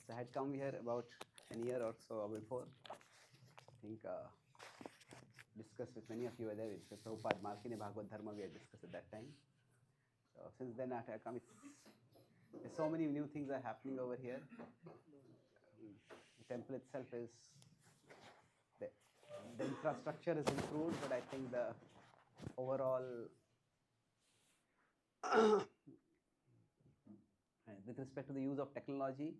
So I had come here about a year or so before. I think discussed with many of you whether it's the Prabhupada Malkini Bhagavad Dharma we had discussed at that time. So since then after I come, there's so many new things are happening over here. The temple itself is the infrastructure is improved, but I think the overall with respect to the use of technology,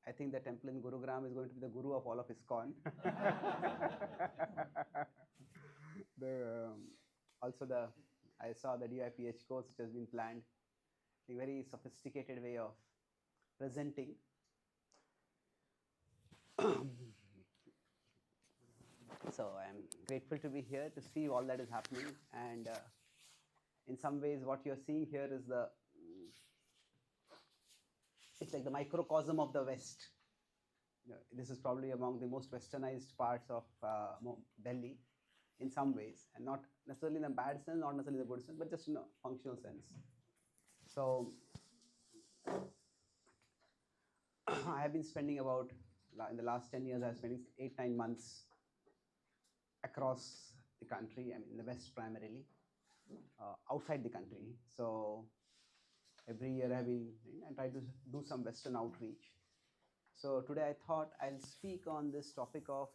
I think the temple in Gurugram is going to be the guru of all of ISKCON. I saw the DIPH course which has been planned, a very sophisticated way of presenting. So I am grateful to be here to see all that is happening, and in some ways what you are seeing here is it's like the microcosm of the West. This is probably among the most westernized parts of Delhi in some ways, and not necessarily in a bad sense, not necessarily in a good sense, but just in a functional sense. So I have been spending about, in the last 10 years, I have spending 8-9 months across the country, I mean in the West primarily, outside the country. So every year I have been and try to do some Western outreach. So today I thought I'll speak on this topic of,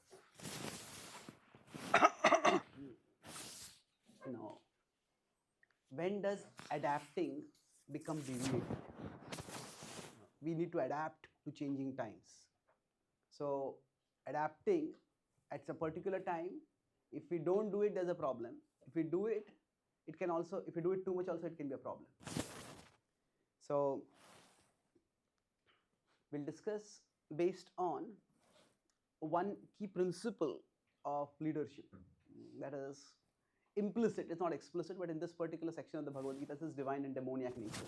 when does adapting become deviating? We need to adapt to changing times. So adapting at a particular time, if we don't do it, there's a problem. If we do it, it can also, if we do it too much also, it can be a problem. So we'll discuss based on one key principle of leadership, that is implicit, it's not explicit, but in this particular section of the Bhagavad Gita, this is divine and demoniac nature.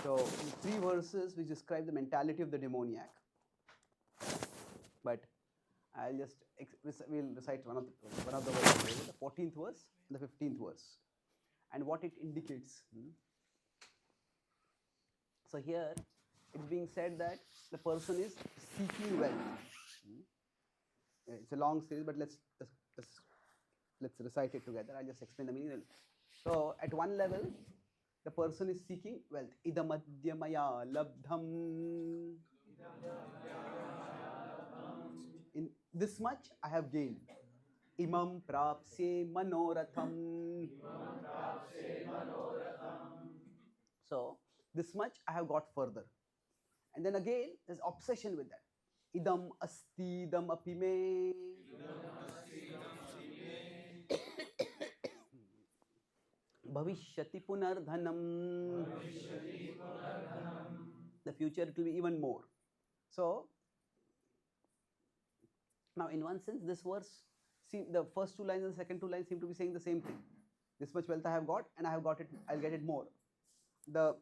So 3 verses which describe the mentality of the demoniac, but I'll just we'll recite one of the verses, the 14th verse and the 15th verse, and what it indicates. So here it's being said that the person is seeking wealth. It's a long series, but let's recite it together. I'll just explain the meaning. So at one level, the person is seeking wealth. Idamadhyamaya labdham. In this much I have gained. Imam prapse manoratham. So this much I have got further. And then again, there's obsession with that. Idam asti idam apime. Bhavishyati punardhanam. The future it will be even more. So now in one sense this verse, the first 2 lines and the second 2 lines seem to be saying the same thing. This much wealth I have got and I have got it, I'll get it more. The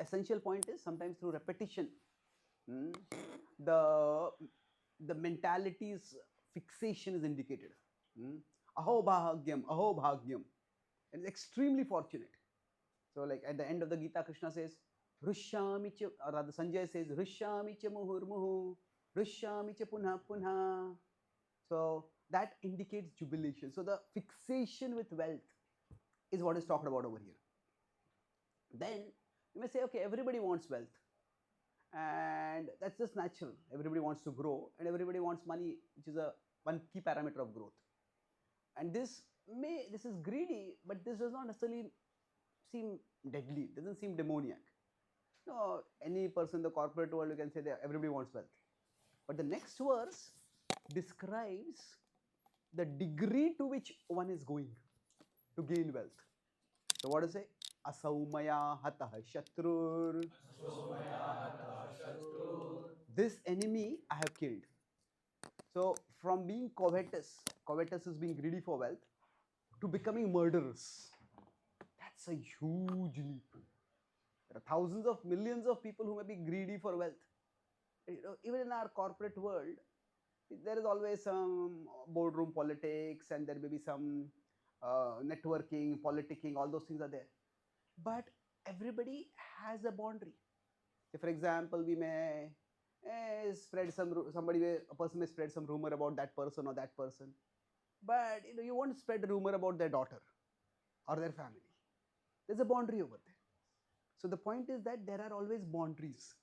essential point is sometimes through repetition, the mentality's fixation is indicated. Aho bhagyam. And it's extremely fortunate. So like at the end of the Gita, Krishna says, Rishyami cha, or rather Sanjay says, Rishyami cha muhurmuhu, Rishyami cha punha punha. So that indicates jubilation. So the fixation with wealth is what is talked about over here. Then you may say, okay, everybody wants wealth. And that's just natural. Everybody wants to grow and everybody wants money, which is one key parameter of growth. And this is greedy, but this does not necessarily seem deadly, it doesn't seem demoniac. No, any person in the corporate world, you can say that everybody wants wealth. But the next verse describes the degree to which one is going to gain wealth. So what does it say? Asaumaya hatah shatrur. This enemy I have killed. So from being covetous is being greedy for wealth, to becoming murderous. That's a huge leap. There are thousands of millions of people who may be greedy for wealth. Even in our corporate world, There is always some boardroom politics, and there may be some networking, politicking, all those things are there. But everybody has a boundary. If, for example, we may spread a person may spread some rumor about that person or that person, but you won't spread a rumor about their daughter or their family. There's a boundary over there. So the point is that there are always boundaries.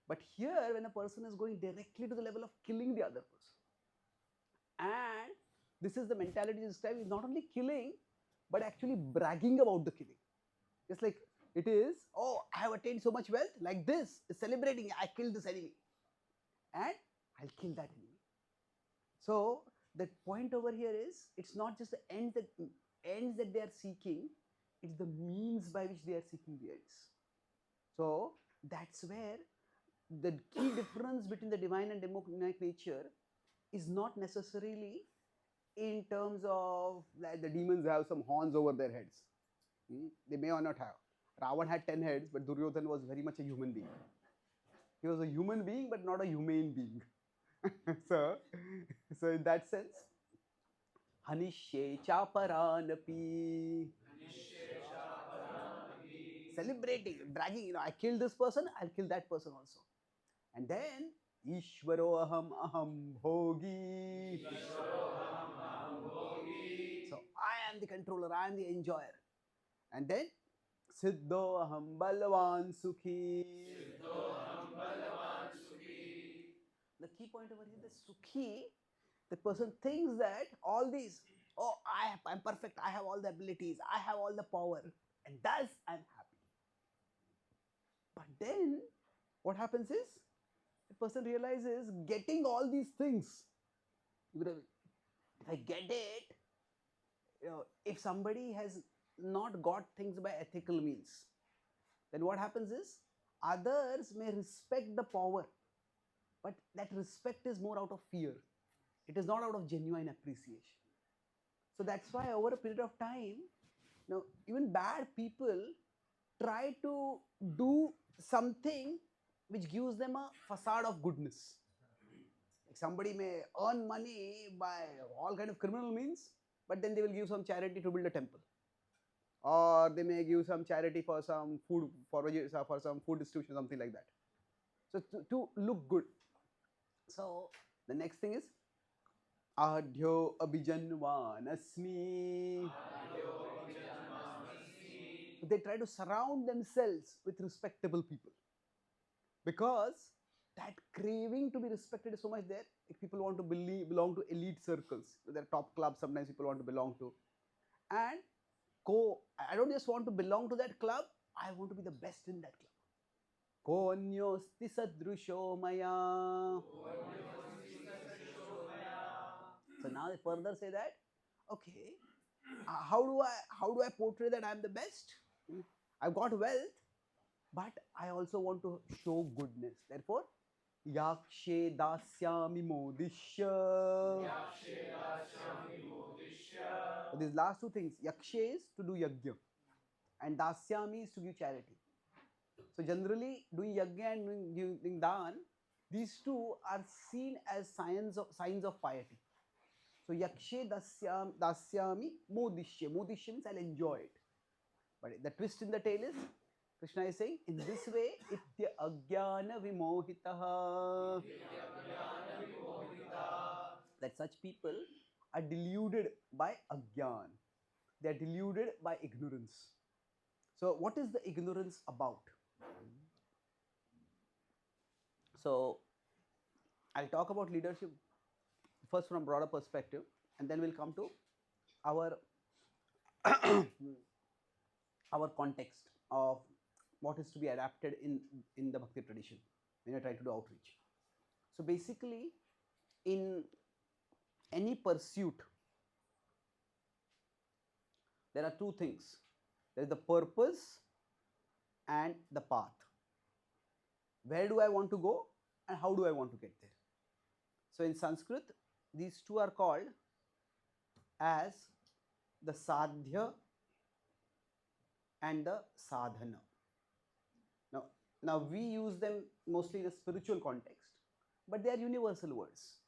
But here, when a person is going directly to the level of killing the other person, and this is the mentality this time, is not only killing, but actually bragging about the killing. It's like it is, oh, I have attained so much wealth, like this, celebrating, I killed this enemy, and I'll kill that enemy. So the point over here is, it's not just the ends that they are seeking, it's the means by which they are seeking the ends. So that's where the key difference between the divine and demonic nature is not necessarily in terms of that the demons have some horns over their heads. They may or not have. Ravan had 10 heads, but Duryodhana was very much a human being. He was a human being, but not a humane being. so in that sense, Hanishye Chaparanapi. Celebrating, bragging, I killed this person, I'll kill that person also. And then Ishvaro aham bhogi. So I am the controller, I am the enjoyer. And then Siddho aham balvan sukhi. The key point over here, the sukhi, the person thinks that all these, oh, I'm perfect, I have all the abilities, I have all the power, and thus I'm happy. But then what happens is, the person realizes getting all these things, if I get it, if somebody has not got things by ethical means, then what happens is, others may respect the power, but that respect is more out of fear. It is not out of genuine appreciation. So that's why over a period of time, even bad people try to do something which gives them a facade of goodness. Like somebody may earn money by all kind of criminal means, but then they will give some charity to build a temple, or they may give some charity for some food, for some food distribution, something like that. So to look good. So the next thing is Adhyo abhijanvanasmi. So they try to surround themselves with respectable people, because that craving to be respected is so much there. If people want to belong to elite circles, there are top clubs sometimes people want to belong to, and I don't just want to belong to that club, I want to be the best in that club. Konyosti sadrusho maya. So now they further say that, okay, how do I portray that I'm the best? I've got wealth, but I also want to show goodness. Therefore, yakshe dasyami modishya. So these last two things, yakshe is to do yajna, and dasyami is to give charity. So generally, doing yajna and doing dan, these two are seen as signs of piety. So yakshe dasyami modishya. Modishya means I'll enjoy it. But the twist in the tale is, Krishna is saying, in this way, itya ajnana vimohitaha. That such people are deluded by ajnan. They are deluded by ignorance. So what is the ignorance about? So I'll talk about leadership first from a broader perspective, and then we'll come to our our context of what is to be adapted in the Bhakti tradition when you try to do outreach. So basically, in any pursuit, there are two things. There is the purpose and the path. Where do I want to go and how do I want to get there? So in Sanskrit, these two are called as the sadhya and the sadhana. Now we use them mostly in a spiritual context, but they are universal words.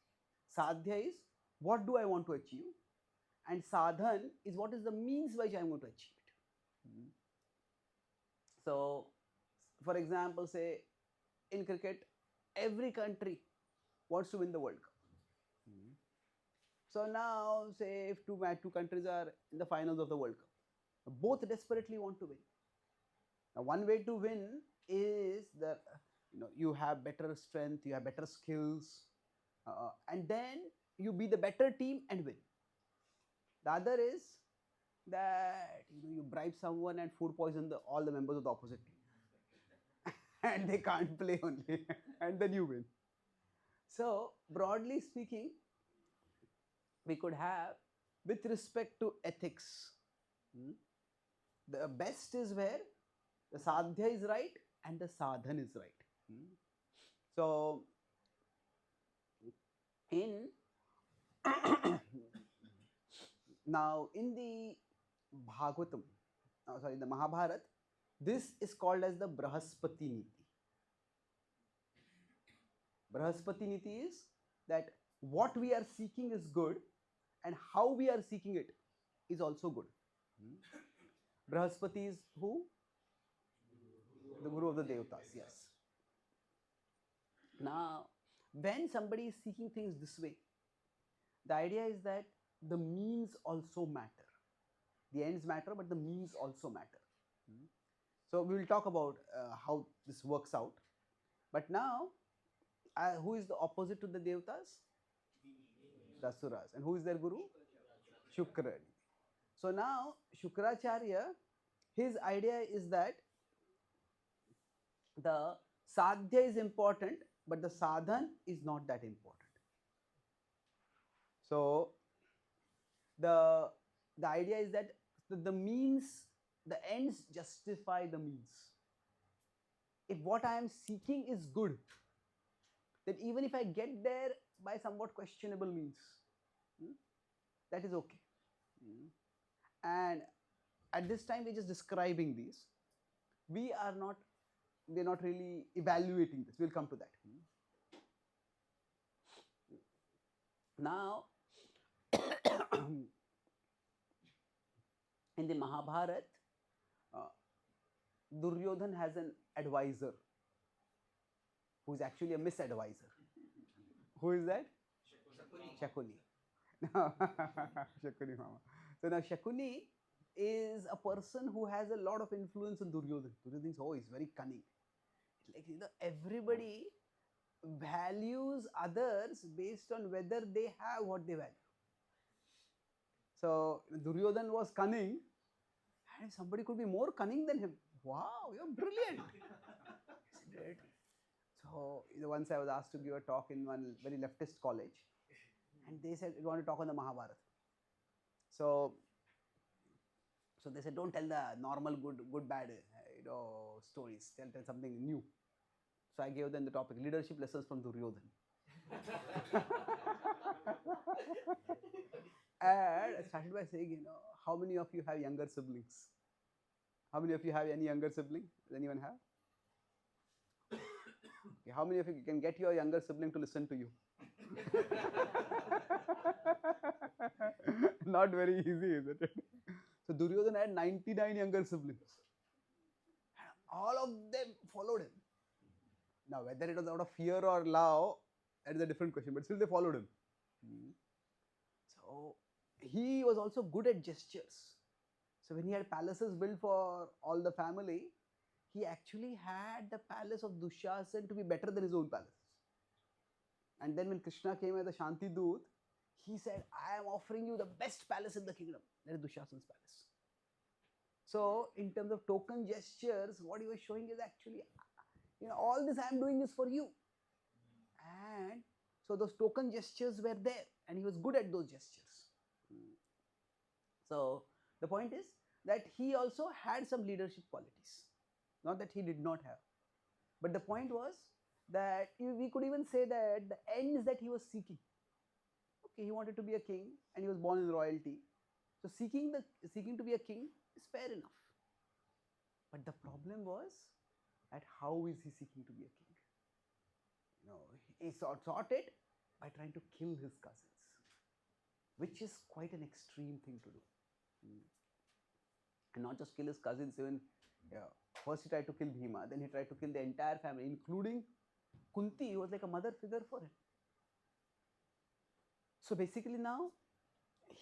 Sadhya is what do I want to achieve, and sadhan is what is the means by which I am going to achieve it. So, for example, say in cricket, every country wants to win the World Cup. So now, say if two countries are in the finals of the World Cup, both desperately want to win. Now, one way to win is that you have better strength, you have better skills, and then you be the better team and win. The other is that you bribe someone and food poison all the members of the opposite team, and they can't play only, and then you win. So broadly speaking, we could have, with respect to ethics, the best is where the sadhya is right and the sadhan is right. So in now in the Bhagavatam, the Mahabharata, this is called as the Brahaspati Niti. Brahaspati Niti is that what we are seeking is good, and how we are seeking it is also good. Brahaspati is who? The Guru of the Devatas, yes. Now, when somebody is seeking things this way, the idea is that the means also matter. The ends matter, but the means also matter. So we will talk about how this works out. But now, who is the opposite to the Devatas? The Asuras. And who is their Guru? Shukra. So now, Shukracharya, his idea is that the sadhya is important, but the sadhan is not that important. So the idea is that the means, the ends justify the means. If what I am seeking is good, then even if I get there by somewhat questionable means, that is okay. And at this time, we're just describing these. We're not really evaluating this. We'll come to that. Now, in the Mahabharata, Duryodhan has an advisor who is actually a misadvisor. Who is that? Shakuni. Shakuni Mama. So now Shakuni is a person who has a lot of influence on Duryodhan. Duryodhan thinks, oh, he's very cunning. Like, everybody values others based on whether they have what they value. So Duryodhan was cunning, and somebody could be more cunning than him. Wow, you're brilliant. So once I was asked to give a talk in one very leftist college, and they said, you want to talk on the Mahabharata. So they said, don't tell the normal good bad stories. Tell something new. So I gave them the topic, leadership lessons from Duryodhan. And I started by saying, how many of you have younger siblings? How many of you have any younger sibling? Does anyone have? Okay, how many of you can get your younger sibling to listen to you? Not very easy, isn't it? So Duryodhan had 99 younger siblings. All of them followed him. Now, whether it was out of fear or love, that is a different question, but still they followed him. So he was also good at gestures. So when he had palaces built for all the family, he actually had the palace of Dushasan to be better than his own palace. And then when Krishna came as a Shanti Doot, he said, I am offering you the best palace in the kingdom. That is Dushasan's palace. So in terms of token gestures, what he was showing is actually, all this I am doing is for you. And so those token gestures were there, and he was good at those gestures. So the point is that he also had some leadership qualities. Not that he did not have. But the point was that we could even say that the ends that he was seeking. Okay, he wanted to be a king, and he was born in royalty. So seeking to be a king is fair enough. But the problem was that how is he seeking to be a king? He sought it, by trying to kill his cousins, which is quite an extreme thing to do. And not just kill his cousins, even first he tried to kill Bhima, then he tried to kill the entire family, including Kunti, who was like a mother figure for him. So basically now,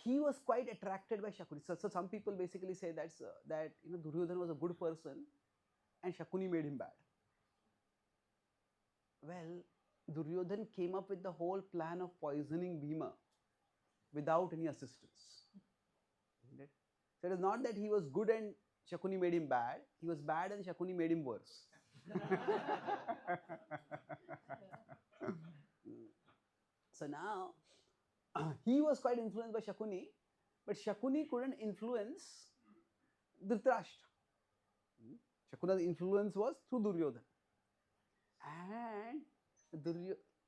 he was quite attracted by Shakuni. So some people basically say that Duryodhana was a good person and Shakuni made him bad. Well, Duryodhana came up with the whole plan of poisoning Bhima without any assistance. So it is not that he was good and Shakuni made him bad. He was bad and Shakuni made him worse. So now, he was quite influenced by Shakuni, but Shakuni couldn't influence Dhritarashtra. Shakuna's influence was through Duryodhana. And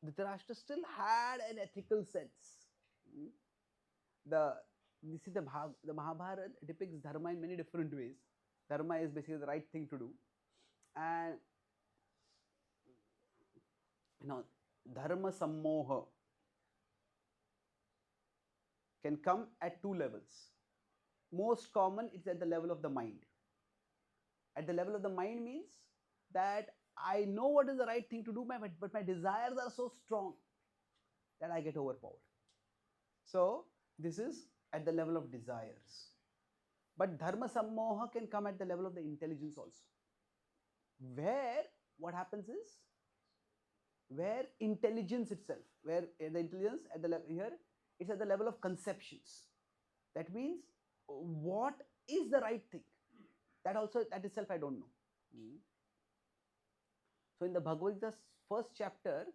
Dhritarashtra still had an ethical sense. The Mahabharata depicts dharma in many different ways. Dharma is basically the right thing to do. And dharma sammoha can come at two levels. Most common, it's at the level of the mind. At the level of the mind means that I know what is the right thing to do, but my desires are so strong that I get overpowered. So this is at the level of desires. But dharma sammoha can come at the level of the intelligence also. Where what happens is, where intelligence itself, where the intelligence at the level here, it's at the level of conceptions. That means what is the right thing? That itself I don't know. So in the Bhagavad Gita's first chapter,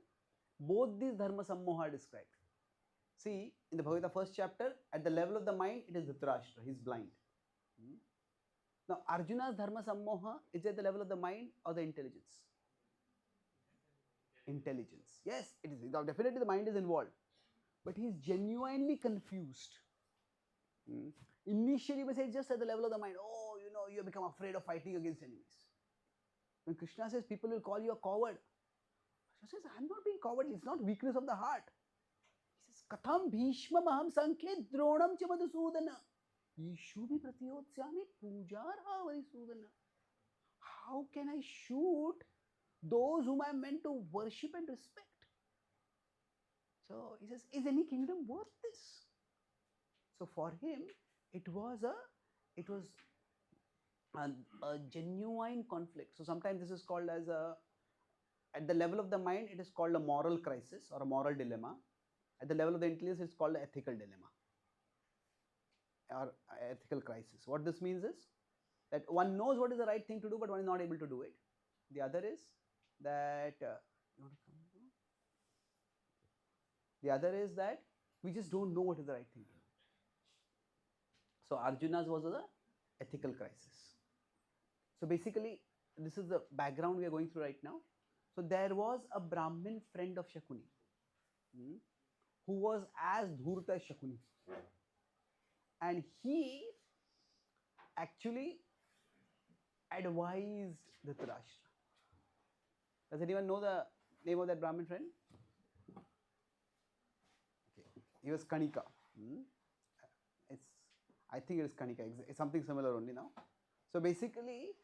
both these dharma sammoha are described. See, in the Bhagavad Gita first chapter, at the level of the mind, it is Dhritarashtra, he is blind. Now Arjuna's dharma sammoha is at the level of the mind or the intelligence? Intelligence. Yes, it is. Definitely the mind is involved. But he is genuinely confused. Initially, we say just at the level of the mind, you have become afraid of fighting against enemies. When Krishna says people will call you a coward, Krishna says, I'm not being cowardly, it's not weakness of the heart. He says, Katham Bhishma Maham Sankhe Dronam Cha Madhusudana Yishubhi Pratiyotsyami Pujarha Varisudana. How can I shoot those whom I am meant to worship and respect? So he says, is any kingdom worth this? So for him, it was a genuine conflict. So sometimes this is called as at the level of the mind, it is called a moral crisis or a moral dilemma. At the level of the intelligence, it's called an ethical dilemma or ethical crisis. What this means is that one knows what is the right thing to do, but one is not able to do it. The other is that we just don't know what is the right thing to do. So Arjuna's was the ethical crisis. So basically, this is the background we are going through right now. So there was a Brahmin friend of Shakuni who was as dhurta as Shakuni. And he actually advised Dhritarashtra. Does anyone know the name of that Brahmin friend? Okay. He was Kanika. I think it is Kanika. It's something similar only now. So basically,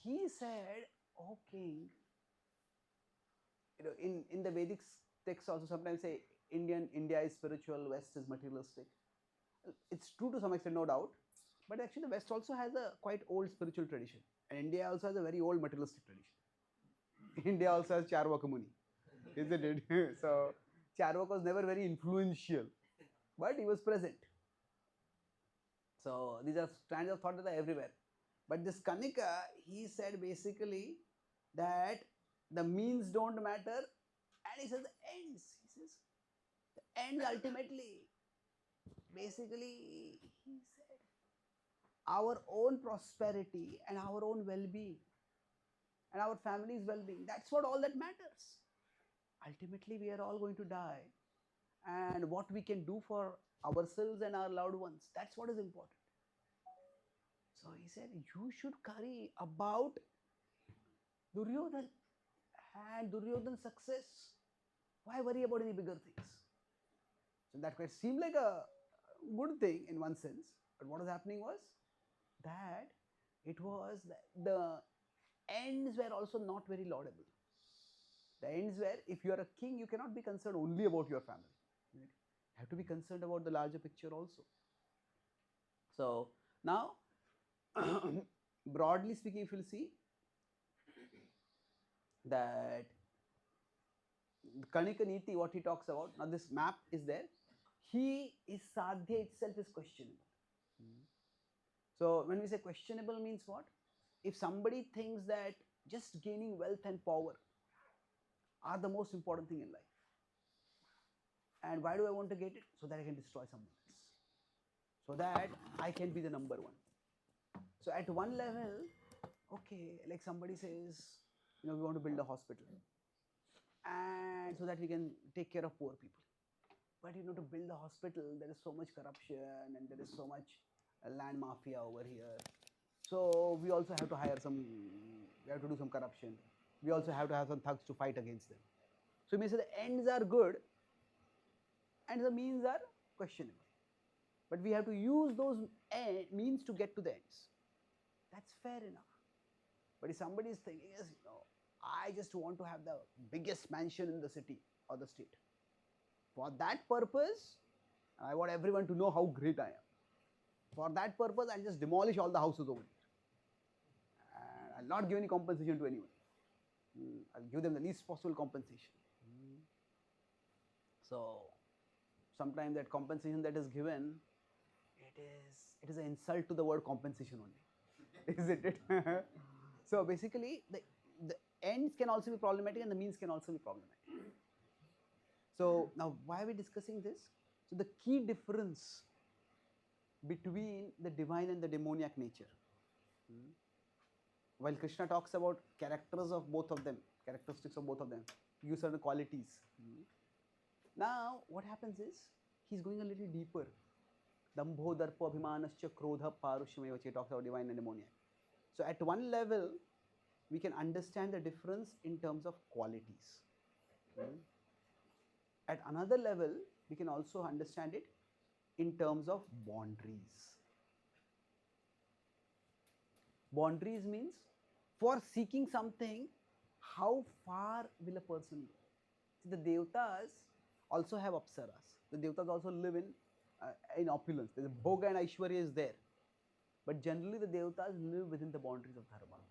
he said, "Oh king, in the Vedic texts also sometimes say India is spiritual, West is materialistic. It's true to some extent, no doubt. But actually, the West also has a quite old spiritual tradition, and India also has a very old materialistic tradition. India also has Charvaka Muni, isn't it? So Charvaka was never very influential, but he was present. So these are strands of thought that are everywhere. But this Kanika, he said basically that the means don't matter, and he says the ends. He says the ends ultimately. Basically, he said our own prosperity and our own well-being and our family's well-being, that's what all that matters. Ultimately, we are all going to die, and what we can do for ourselves and our loved ones, that's what is important. So he said, you should worry about Duryodhana and Duryodhana's success. Why worry about any bigger things? So that quite seemed like a good thing in one sense, but what was happening was that it was the ends were also not very laudable. The ends were, if you are a king, you cannot be concerned only about your family. Right? You have to be concerned about the larger picture also. So now, broadly speaking, if you'll see that Kanika Niti, what he talks about, now this map is there. He is sadhya itself is questionable. So when we say questionable means what? If somebody thinks that just gaining wealth and power are the most important thing in life, and why do I want to get it? So that I can destroy someone else, so that I can be the number one. So at one level, okay, like somebody says, we want to build a hospital, and so that we can take care of poor people. But to build a hospital, there is so much corruption and there is so much land mafia over here. So we also have to hire we have to do some corruption. We also have to have some thugs to fight against them. So you may say the ends are good and the means are questionable. But we have to use those means to get to the ends. That's fair enough. But if somebody is thinking, yes, I just want to have the biggest mansion in the city or the state. For that purpose, I want everyone to know how great I am. For that purpose, I'll just demolish all the houses over here. And I'll not give any compensation to anyone. I'll give them the least possible compensation. So sometimes that compensation that is given, it is an insult to the word compensation only, isn't it? So basically, the ends can also be problematic and the means can also be problematic. So now, why are we discussing this? So the key difference between the divine and the demoniac nature. While Krishna talks about characters of both of them, characteristics of both of them, use certain qualities. Now, what happens is, he's going a little deeper. Dambho, Darpo, Abhimanascha, Krodha, Parushameva, he talks about divine and demoniac. So at one level, we can understand the difference in terms of qualities. At another level, we can also understand it in terms of boundaries. Boundaries means, for seeking something, how far will a person go? See, the Devatas also have apsaras. The Devatas also live in opulence. The Bhoga and Aishwarya is there. But generally the Devatas live within the boundaries of Dharma.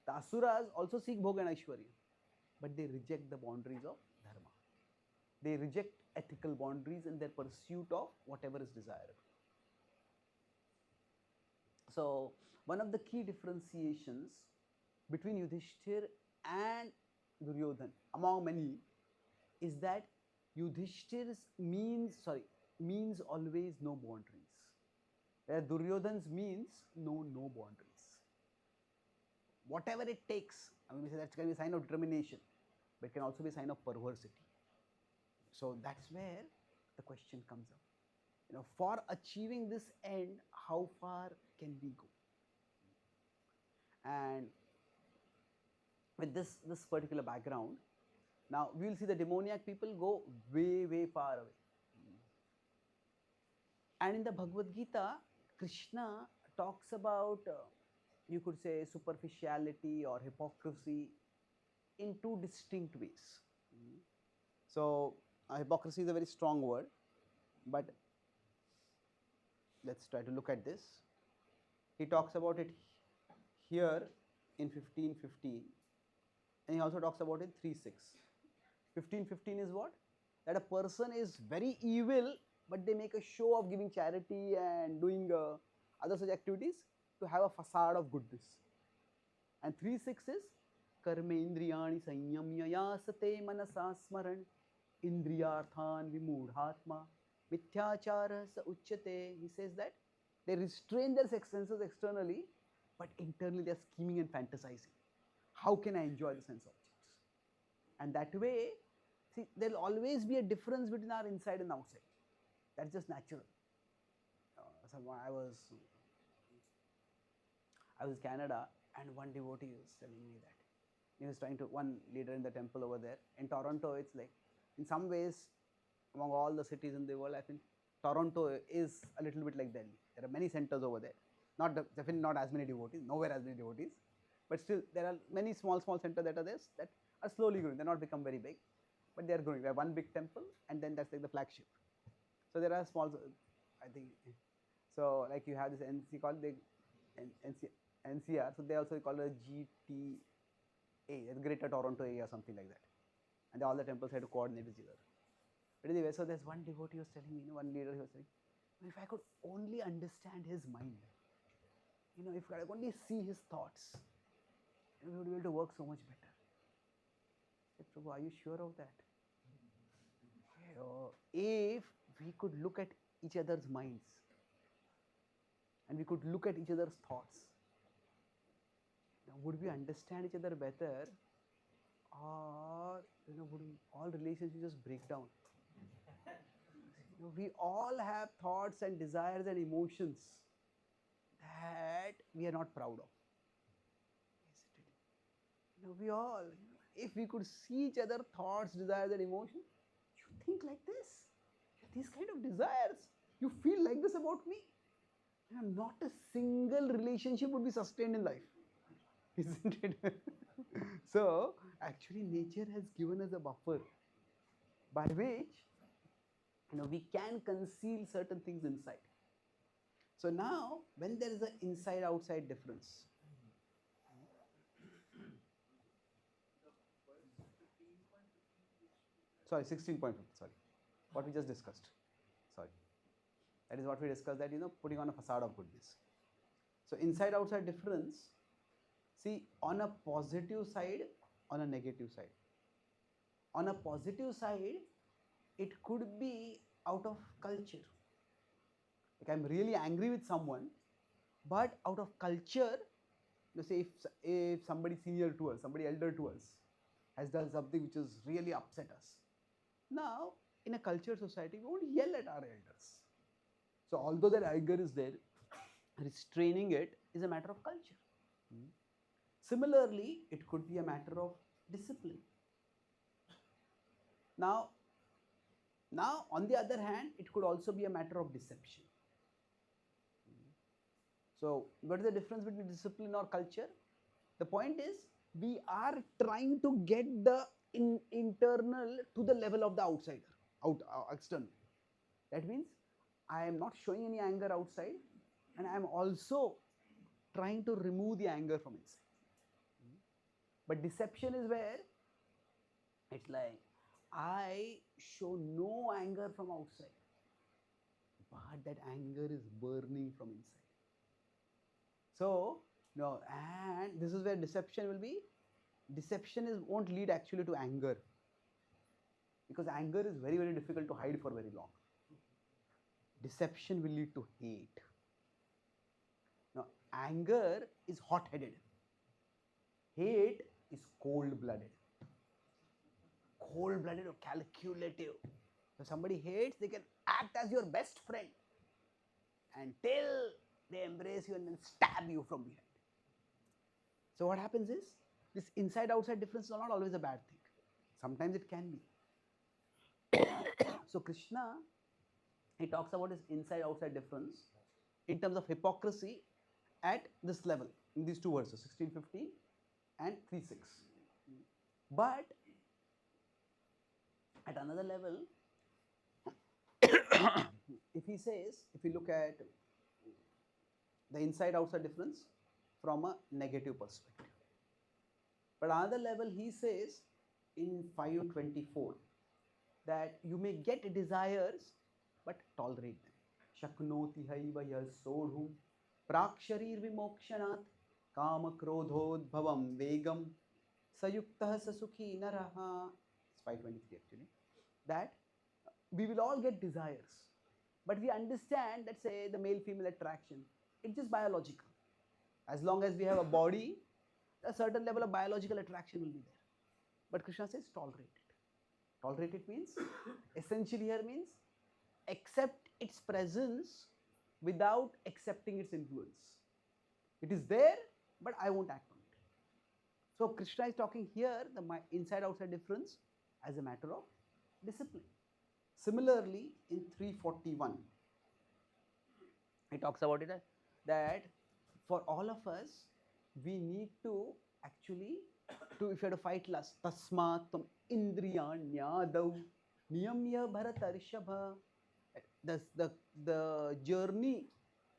The Asuras also seek Bhoga and Aishwarya, but they reject the boundaries of Dharma. They reject ethical boundaries in their pursuit of whatever is desirable. So one of the key differentiations between Yudhishthir and Duryodhan, among many, is that Yudhishthir's means always no boundaries, where Duryodhan's means no boundaries. Whatever it takes, we say that can be a sign of determination, but it can also be a sign of perversity. So that's where the question comes up. For achieving this end, how far can we go? And with this particular background, now we will see the demoniac people go way far away. And in the Bhagavad Gita, Krishna talks about, you could say, superficiality or hypocrisy in two distinct ways. So hypocrisy is a very strong word, but let's try to look at this. He talks about it here in 15:15, and he also talks about it in 3:6. 15:15 is what? That a person is very evil, but they make a show of giving charity and doing other such activities to have a facade of goodness. And 3:6 is karme indriyani sanyamya yasate manasa smaran indriyarthan vimudhatma mithyachara sa uchyate. He says that they restrain their senses externally, but internally they are scheming and fantasizing. How can I enjoy the sense objects? And that way, see, there will always be a difference between our inside and outside. That's just natural. I was in Canada, and one devotee was telling me that he was one leader in the temple over there. In Toronto, it's like, in some ways, among all the cities in the world, I think Toronto is a little bit like Delhi. There are many centers over there. Definitely not as many devotees, nowhere as many devotees, but still there are many small centers that are there that are slowly growing. They're not become very big, but they are growing. We have one big temple, and then that's like the flagship. So there are small, I think. So like you have this NC called the NCR. So they also call it GTA, Greater Toronto Area, something like that. And all the temples had to coordinate each other. But anyway, so there's one devotee was telling me, one leader he was saying, if I could only understand his mind, if I could only see his thoughts, we would be able to work so much better. I said, Prabhu, are you sure of that? If we could look at each other's minds and we could look at each other's thoughts, would we understand each other better, or would all relationships just break down? We all have thoughts and desires and emotions that we are not proud of. We all, if we could see each other thoughts, desires and emotions, you think like this, these kind of desires, you feel like this about me. Not a single relationship would be sustained in life, isn't it? So actually nature has given us a buffer by which we can conceal certain things inside. So now when there is an inside-outside difference, sorry, 16.50, sorry, what we just discussed, sorry, that is what we discussed, that putting on a facade of goodness. So inside-outside difference, see, on a positive side, on a negative side. On a positive side, it could be out of culture. Like I'm really angry with someone, but out of culture, say if somebody senior to us, somebody elder to us has done something which has really upset us. Now, in a cultured society, we won't yell at our elders. So although that anger is there, restraining it is a matter of culture. Similarly, it could be a matter of discipline. Now, on the other hand, it could also be a matter of deception. So, what is the difference between discipline or culture? The point is, we are trying to get the internal to the level of the outsider, external. That means, I am not showing any anger outside, and I am also trying to remove the anger from inside. But deception is where it's like, I show no anger from outside, but that anger is burning from inside. So, and this is where deception will be. Deception won't lead actually to anger, because anger is very, very difficult to hide for very long. Deception will lead to hate. Now, anger is hot-headed. Hate is cold-blooded. Cold-blooded or calculative. So somebody hates, they can act as your best friend until they embrace you and then stab you from behind. So what happens is, this inside-outside difference is not always a bad thing. Sometimes it can be. So Krishna, he talks about his inside-outside difference in terms of hypocrisy at this level, in these two verses, 16:50 and 3:6. But at another level, if he says, if you look at the inside-outside difference from a negative perspective. But another level, he says in 5:24 that you may get desires, but tolerate them. Shaknoti haiva yasodhum praksharir vimokshanat kama krodhodbhavam vegam sayuktah sasukhi naraha. It's 5:23 actually. That we will all get desires, but we understand that, say, the male-female attraction, it's just biological. As long as we have a body, a certain level of biological attraction will be there. But Krishna says tolerate it. Tolerate it means, essentially here means, accept its presence without accepting its influence. It is there, but I won't act on it. So Krishna is talking here, the inside-outside difference, as a matter of discipline. Similarly, in 341, it talks about it that for all of us, we need to actually, if you have to fight lust, tasmatum indriyanyadav niyamya bharatarishabha. The journey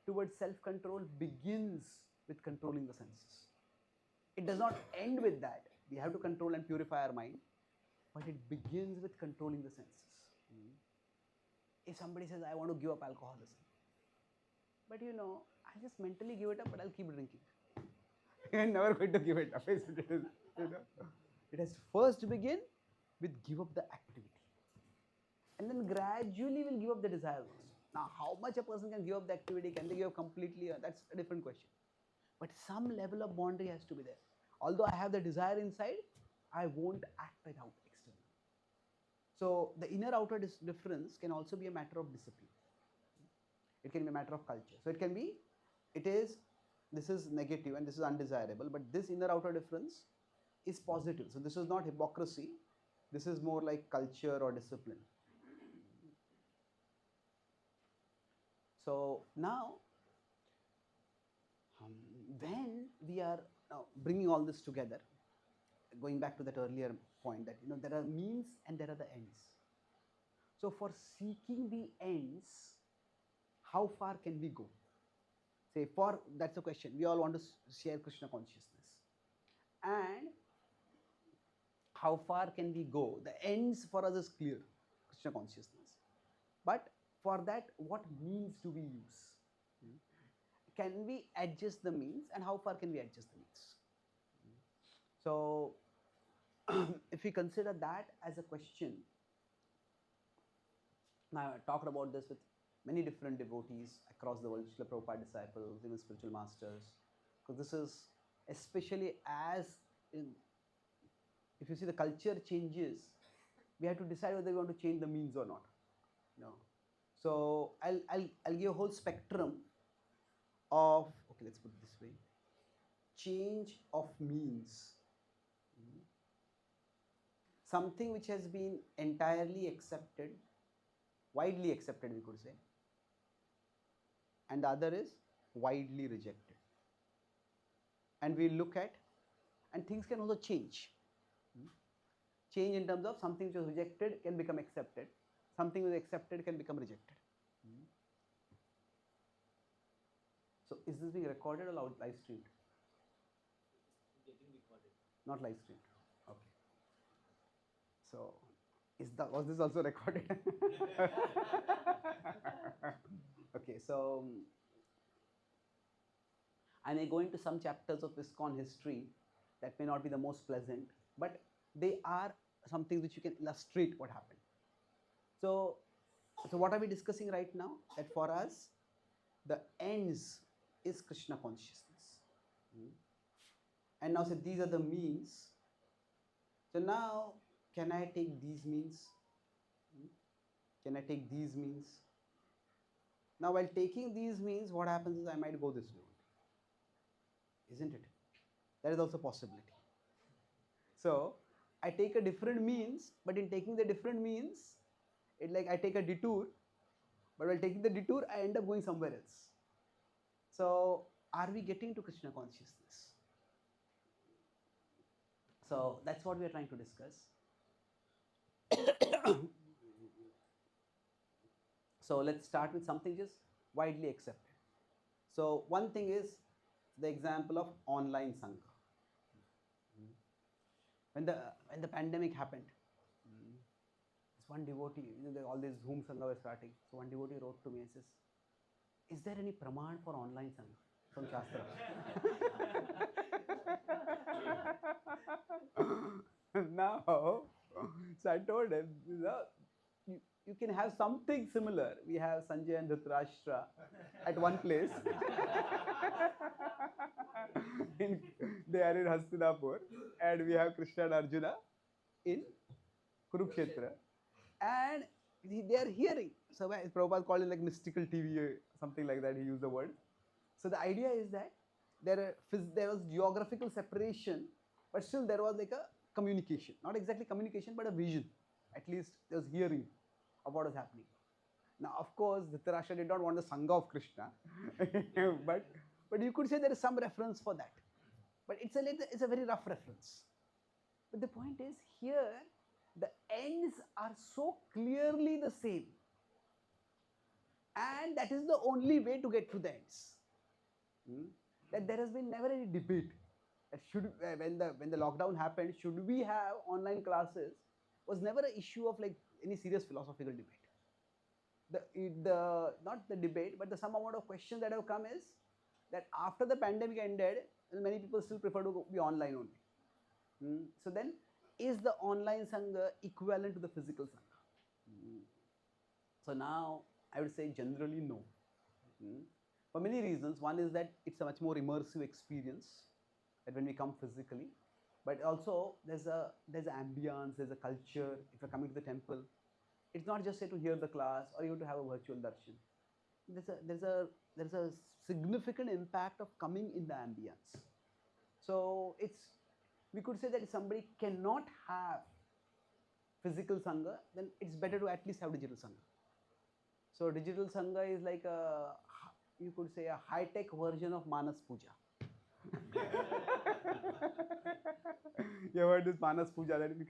towards self-control begins with controlling the senses. It does not end with that. We have to control and purify our mind, but it begins with controlling the senses. If somebody says, I want to give up alcoholism, but I'll just mentally give it up, but I'll keep drinking. I'm never going to give it up. It has to first begin with give up the activity. And then gradually we'll give up the desire also. Now, how much a person can give up the activity, can they give up completely? That's a different question. But some level of boundary has to be there. Although I have the desire inside, I won't act it out externally. So the inner-outer difference can also be a matter of discipline. It can be a matter of culture. So this is negative and this is undesirable, but this inner-outer difference is positive. So this is not hypocrisy. This is more like culture or discipline. So now, when we are bringing all this together, going back to that earlier point that there are means and there are the ends. So for seeking the ends, how far can we go? Say, that's the question. We all want to share Krishna consciousness. And how far can we go? The ends for us is clear, Krishna consciousness. But for that, what means do we use? Can we adjust the means, and how far can we adjust the means? So, if we consider that as a question, now I talked about this with many different devotees across the world, Srila Prabhupada disciples, even spiritual masters, because this is especially if you see the culture changes, we have to decide whether we want to change the means or not. So I'll give a whole spectrum of, okay, let's put it this way, change of means. Something which has been entirely accepted, widely accepted, we could say, and the other is widely rejected. And we look at, and things can also change. Change in terms of something which was rejected can become accepted, something which was accepted can become rejected. So is this being recorded or live streamed? Getting recorded. Not live streamed. Okay. So was this also recorded? Okay, so I may go into some chapters of ISKCON history that may not be the most pleasant, but they are something which you can illustrate what happened. So what are we discussing right now? That for us, the ends is Krishna consciousness. And now say these are the means. So now, can I take these means? Can I take these means? Now while taking these means, what happens is I might go this way only. Isn't it? That is also a possibility. So I take a different means, but in taking the different means, I take a detour, but while taking the detour, I end up going somewhere else. So are we getting to Krishna consciousness? So that's what we are trying to discuss. So let's start with something just widely accepted. So one thing is the example of online Sanga. When the pandemic happened, this one devotee, all these Zoom Sanga were starting. So one devotee wrote to me and says, is there any praman for online Sanga from Shastra? Now, so I told him, you can have something similar. We have Sanjay and Dhritarashtra at one place. They are in Hastinapur, and we have Krishna and Arjuna in Kurukshetra, and they are hearing. So Prabhupada called it like mystical TV, something like that. He used the word. So the idea is that there was geographical separation, but still there was like a communication. Not exactly communication, but a vision. At least there was hearing of what was happening. Now, of course, Dhritarashtra did not want the Sanga of Krishna, but you could say there is some reference for that. But it's a very rough reference. But the point is, here, the ends are so clearly the same. And that is the only way to get to the ends. That there has been never any debate. That when the lockdown happened, should we have online classes, was never an issue of like any serious philosophical debate. Not the debate, but the some amount of questions that have come is that after the pandemic ended, many people still prefer to be online only. So then, is the online Sangha equivalent to the physical Sangha? So now, I would say generally no. For many reasons. One is that it's a much more immersive experience that when we come physically. But also, there's ambience, there's a culture. If you're coming to the temple, it's not just say to hear the class or even to have a virtual darshan. There's a significant impact of coming in the ambience. So we could say that if somebody cannot have physical Sangha, then it's better to at least have digital Sangha. So digital Sangha is like you could say a high-tech version of Manas Puja. You heard this Manas Puja, that you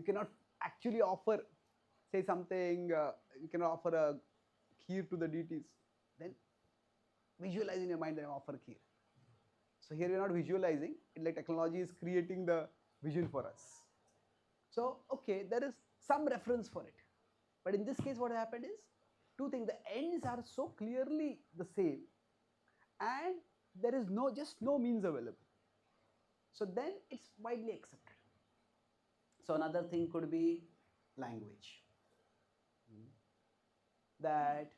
cannot actually offer, say something, you cannot offer a kheer to the deities. Then visualize in your mind that I offer kheer. So here we are not visualizing, like technology is creating the vision for us. So, okay, there is some reference for it. But in this case, what happened is, two things, the ends are so clearly the same and there is just no means available. So then it's widely accepted. So another thing could be language. That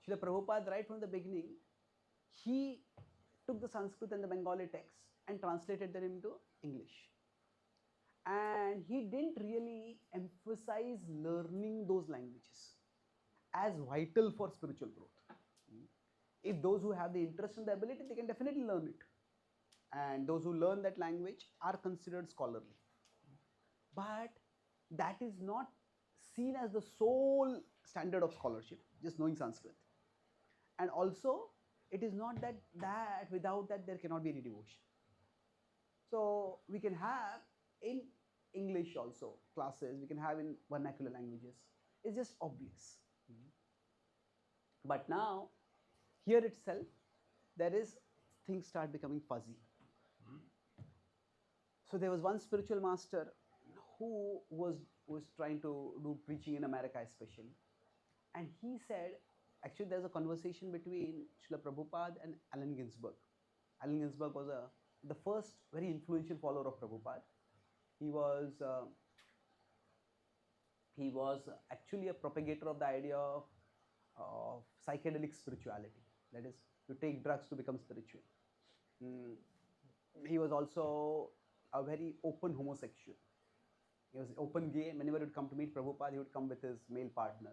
Srila Prabhupada, right from the beginning, he took the Sanskrit and the Bengali texts and translated them into English. And he didn't really emphasize learning those languages as vital for spiritual growth. If those who have the interest and the ability, they can definitely learn it. And those who learn that language are considered scholarly. But that is not seen as the sole standard of scholarship, just knowing Sanskrit. And also, it is not that without that there cannot be any devotion. So we can have in English also classes, we can have in vernacular languages. It's just obvious. But now, here itself, things start becoming fuzzy. So there was one spiritual master who was trying to do preaching in America especially. And he said, actually there's a conversation between Srila Prabhupada and Allen Ginsberg. Allen Ginsberg was the first very influential follower of Prabhupada. He was actually a propagator of the idea of psychedelic spirituality. That is, you take drugs to become spiritual. He was also a very open homosexual. He was open gay. Whenever he would come to meet Prabhupada, he would come with his male partner.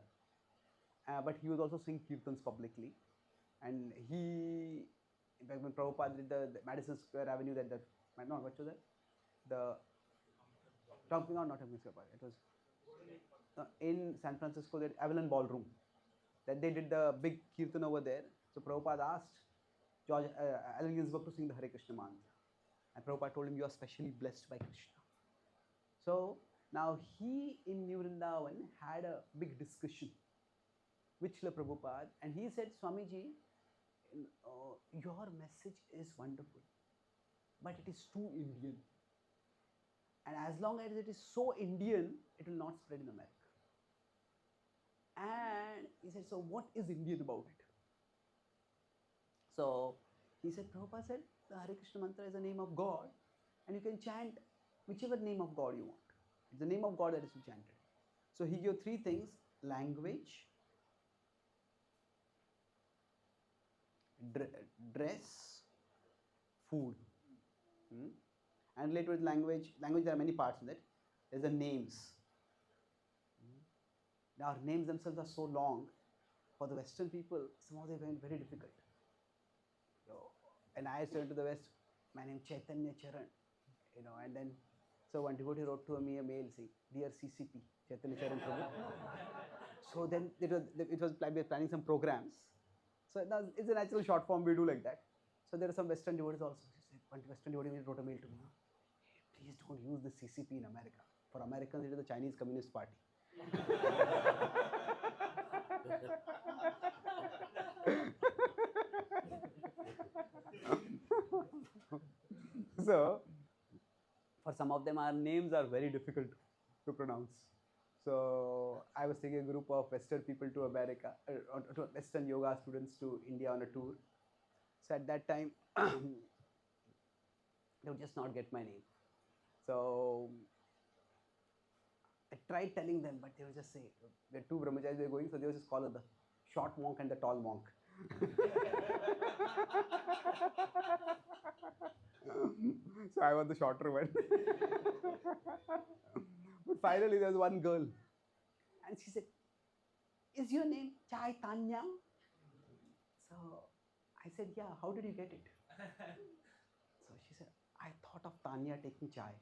But he was also singing kirtans publicly. And in fact, when Prabhupada did the Madison Square Avenue, what was that? Not Tompkins Square Park. It was in San Francisco, that Avalon Ballroom. That they did the big kirtan over there. So Prabhupada asked Allen Ginsberg to sing the Hare Krishna mantra. And Prabhupada told him, you are specially blessed by Krishna. So now he in New Vrindavan had a big discussion with Srila Prabhupada, and he said, Swamiji, your message is wonderful, but it is too Indian. And as long as it is so Indian, it will not spread in America. And he said, so what is Indian about it? So he said, Prabhupada said, the Hare Krishna mantra is the name of God, and you can chant whichever name of God you want. It's the name of God that is to be chanted. So he gave three things: language, dress, food. And related with language, there are many parts in it. There's the names. Now, our names themselves are so long. For the Western people, somehow they find very difficult. So, and I said to the West, my name is Chaitanya Charan, and then, so one devotee wrote to me a mail saying, Dear CCP, Chaitanya Charan Prabhu. So then it was planning some programs. So it's a natural short form, we do like that. So there are some Western devotees also. One Western devotee wrote a mail to me. Hey, please don't use the CCP in America. For Americans, it is the Chinese Communist Party. So, for some of them, our names are very difficult to pronounce. So, I was taking a group of Western people to America, to Western yoga students to India on a tour. So, at that time, they would just not get my name. So, I tried telling them, but they would just say, there are two brahmacharis were going, so they would just call it the short monk and the tall monk. So I was the shorter one. But finally there was one girl and she said, is your name Chaitanya? So I said, yeah, how did you get it? So she said, I thought of Tanya taking chai.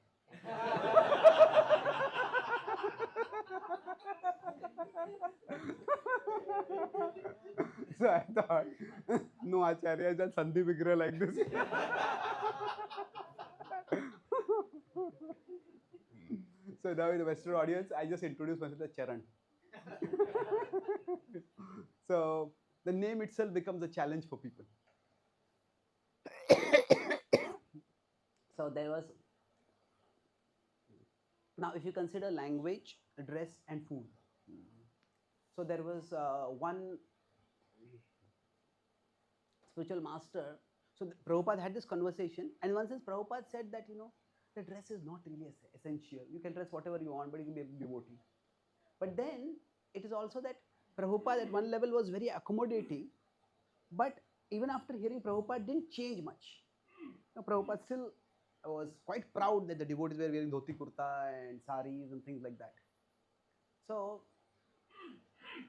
So I thought, no Acharya just Sandhi Vigra like this. So now in the Western audience, I just introduced myself as Charan. So the name itself becomes a challenge for people. So there was, now if you consider language, dress and food. So there was one spiritual master. So Prabhupada had this conversation, and in one sense Prabhupada said that, the dress is not really essential. You can dress whatever you want, but you can be a devotee. But then it is also that Prabhupada at one level was very accommodating, but even after hearing Prabhupada didn't change much. Prabhupada still was quite proud that the devotees were wearing dhoti kurta and saris and things like that. So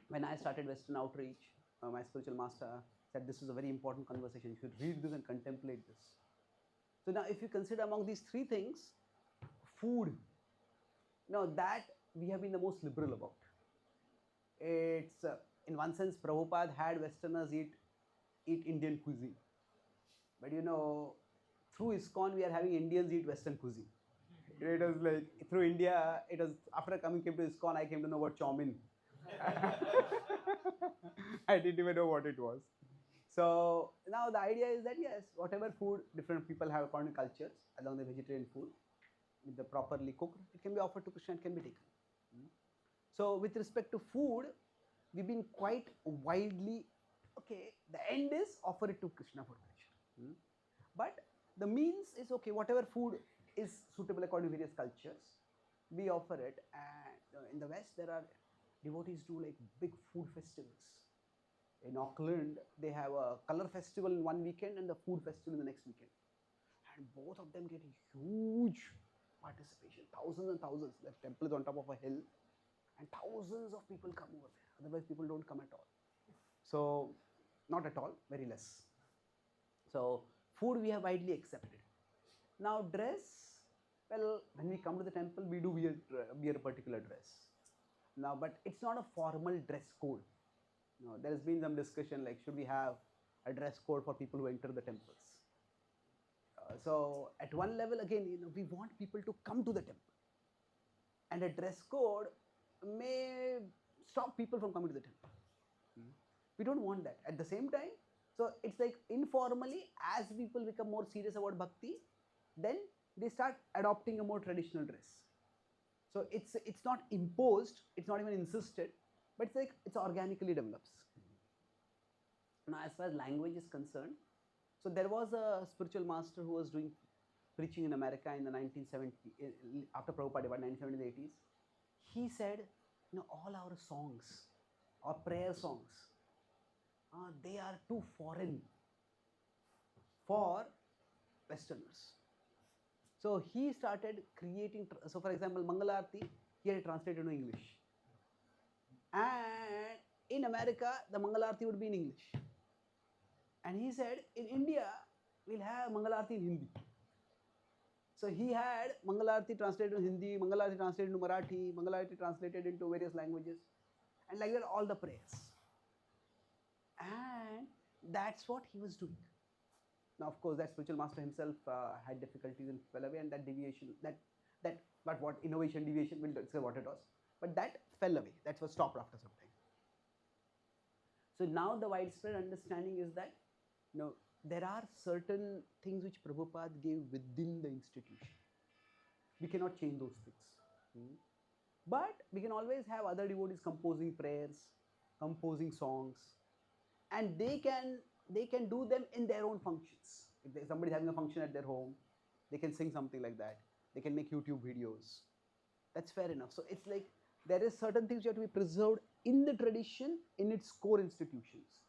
when I started Western outreach, my spiritual master said this is a very important conversation. You should read this and contemplate this. So now if you consider among these three things, food, that we have been the most liberal about. It's in one sense Prabhupada had Westerners eat Indian cuisine. But through ISKCON we are having Indians eat Western cuisine. It was like through India, it was after came to ISKCON, I came to know about chow mein. I didn't even know what it was. So now the idea is that yes, whatever food different people have according to cultures, along the vegetarian food, with the properly cooked, it can be offered to Krishna, it can be taken. So with respect to food, we've been quite widely, okay, the end is offer it to Krishna for Krishna. But the means is okay, whatever food is suitable according to various cultures, we offer it. And in the West, there are devotees do like big food festivals. In Auckland, they have a color festival in one weekend and the food festival in the next weekend. And both of them get a huge participation, thousands and thousands. The temple is on top of a hill and thousands of people come over there. Otherwise, people don't come at all. So, not at all, very less. So, food we have widely accepted. Now, dress, well, when we come to the temple, we do wear a particular dress. Now, but it's not a formal dress code. There has been some discussion like should we have a dress code for people who enter the temples. So at one level again, we want people to come to the temple, and a dress code may stop people from coming to the temple. We don't want that. At the same time, so it's like informally, as people become more serious about bhakti, then they start adopting a more traditional dress. So it's not imposed, it's not even insisted, but it's like it's organically develops. Now as far as language is concerned, so there was a spiritual master who was doing preaching in America in the 1970s, after Prabhupada, about 1970s, 80s. He said, all our songs, our prayer songs, they are too foreign for Westerners. So he started creating, so for example, Mangalarti, he had it translated into English. And in America, the Mangalarti would be in English. And he said, in India, we'll have Mangalarti in Hindi. So he had Mangalarti translated into Hindi, Mangalarti translated into Marathi, Mangalarti translated into various languages. and like that all the prayers. And that's what he was doing. Now, of course, that spiritual master himself had difficulties and fell away, and that deviation, but what innovation, deviation, we'll say what it was. But that fell away. That was stopped after some time. So now the widespread understanding is that, there are certain things which Prabhupada gave within the institution. We cannot change those things. But we can always have other devotees composing prayers, composing songs, and they can do them in their own functions. If somebody is having a function at their home, they can sing something like that. They can make YouTube videos. That's fair enough. So it's like there is certain things which have to be preserved in the tradition, in its core institutions,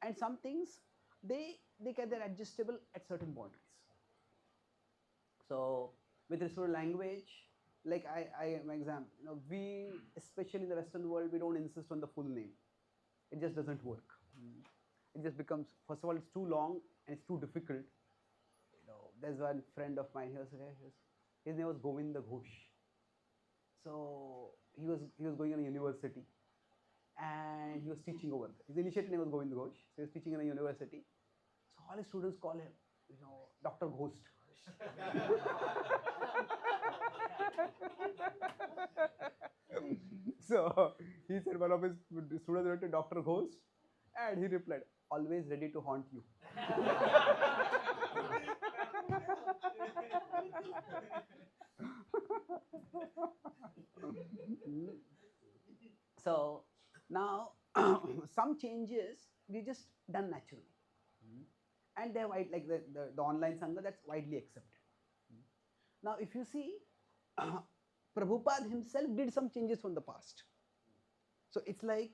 and some things they're adjustable at certain boundaries. So with respect to language, like I am example, we, especially in the Western world, we don't insist on the full name. It just doesn't work. It just becomes, first of all, it's too long and it's too difficult. There's one friend of mine, his name was Govinda Ghosh. So he was going in a university and he was teaching over there. His initial name was Govinda Ghosh. So he was teaching in a university. So all his students call him, Dr. Ghost. So he said one of his students went to Dr. Ghost, and he replied, always ready to haunt you. So now some changes we just done naturally. And they're like the online Sanga, that's widely accepted. Now if you see, Prabhupada himself did some changes from the past. So it's like,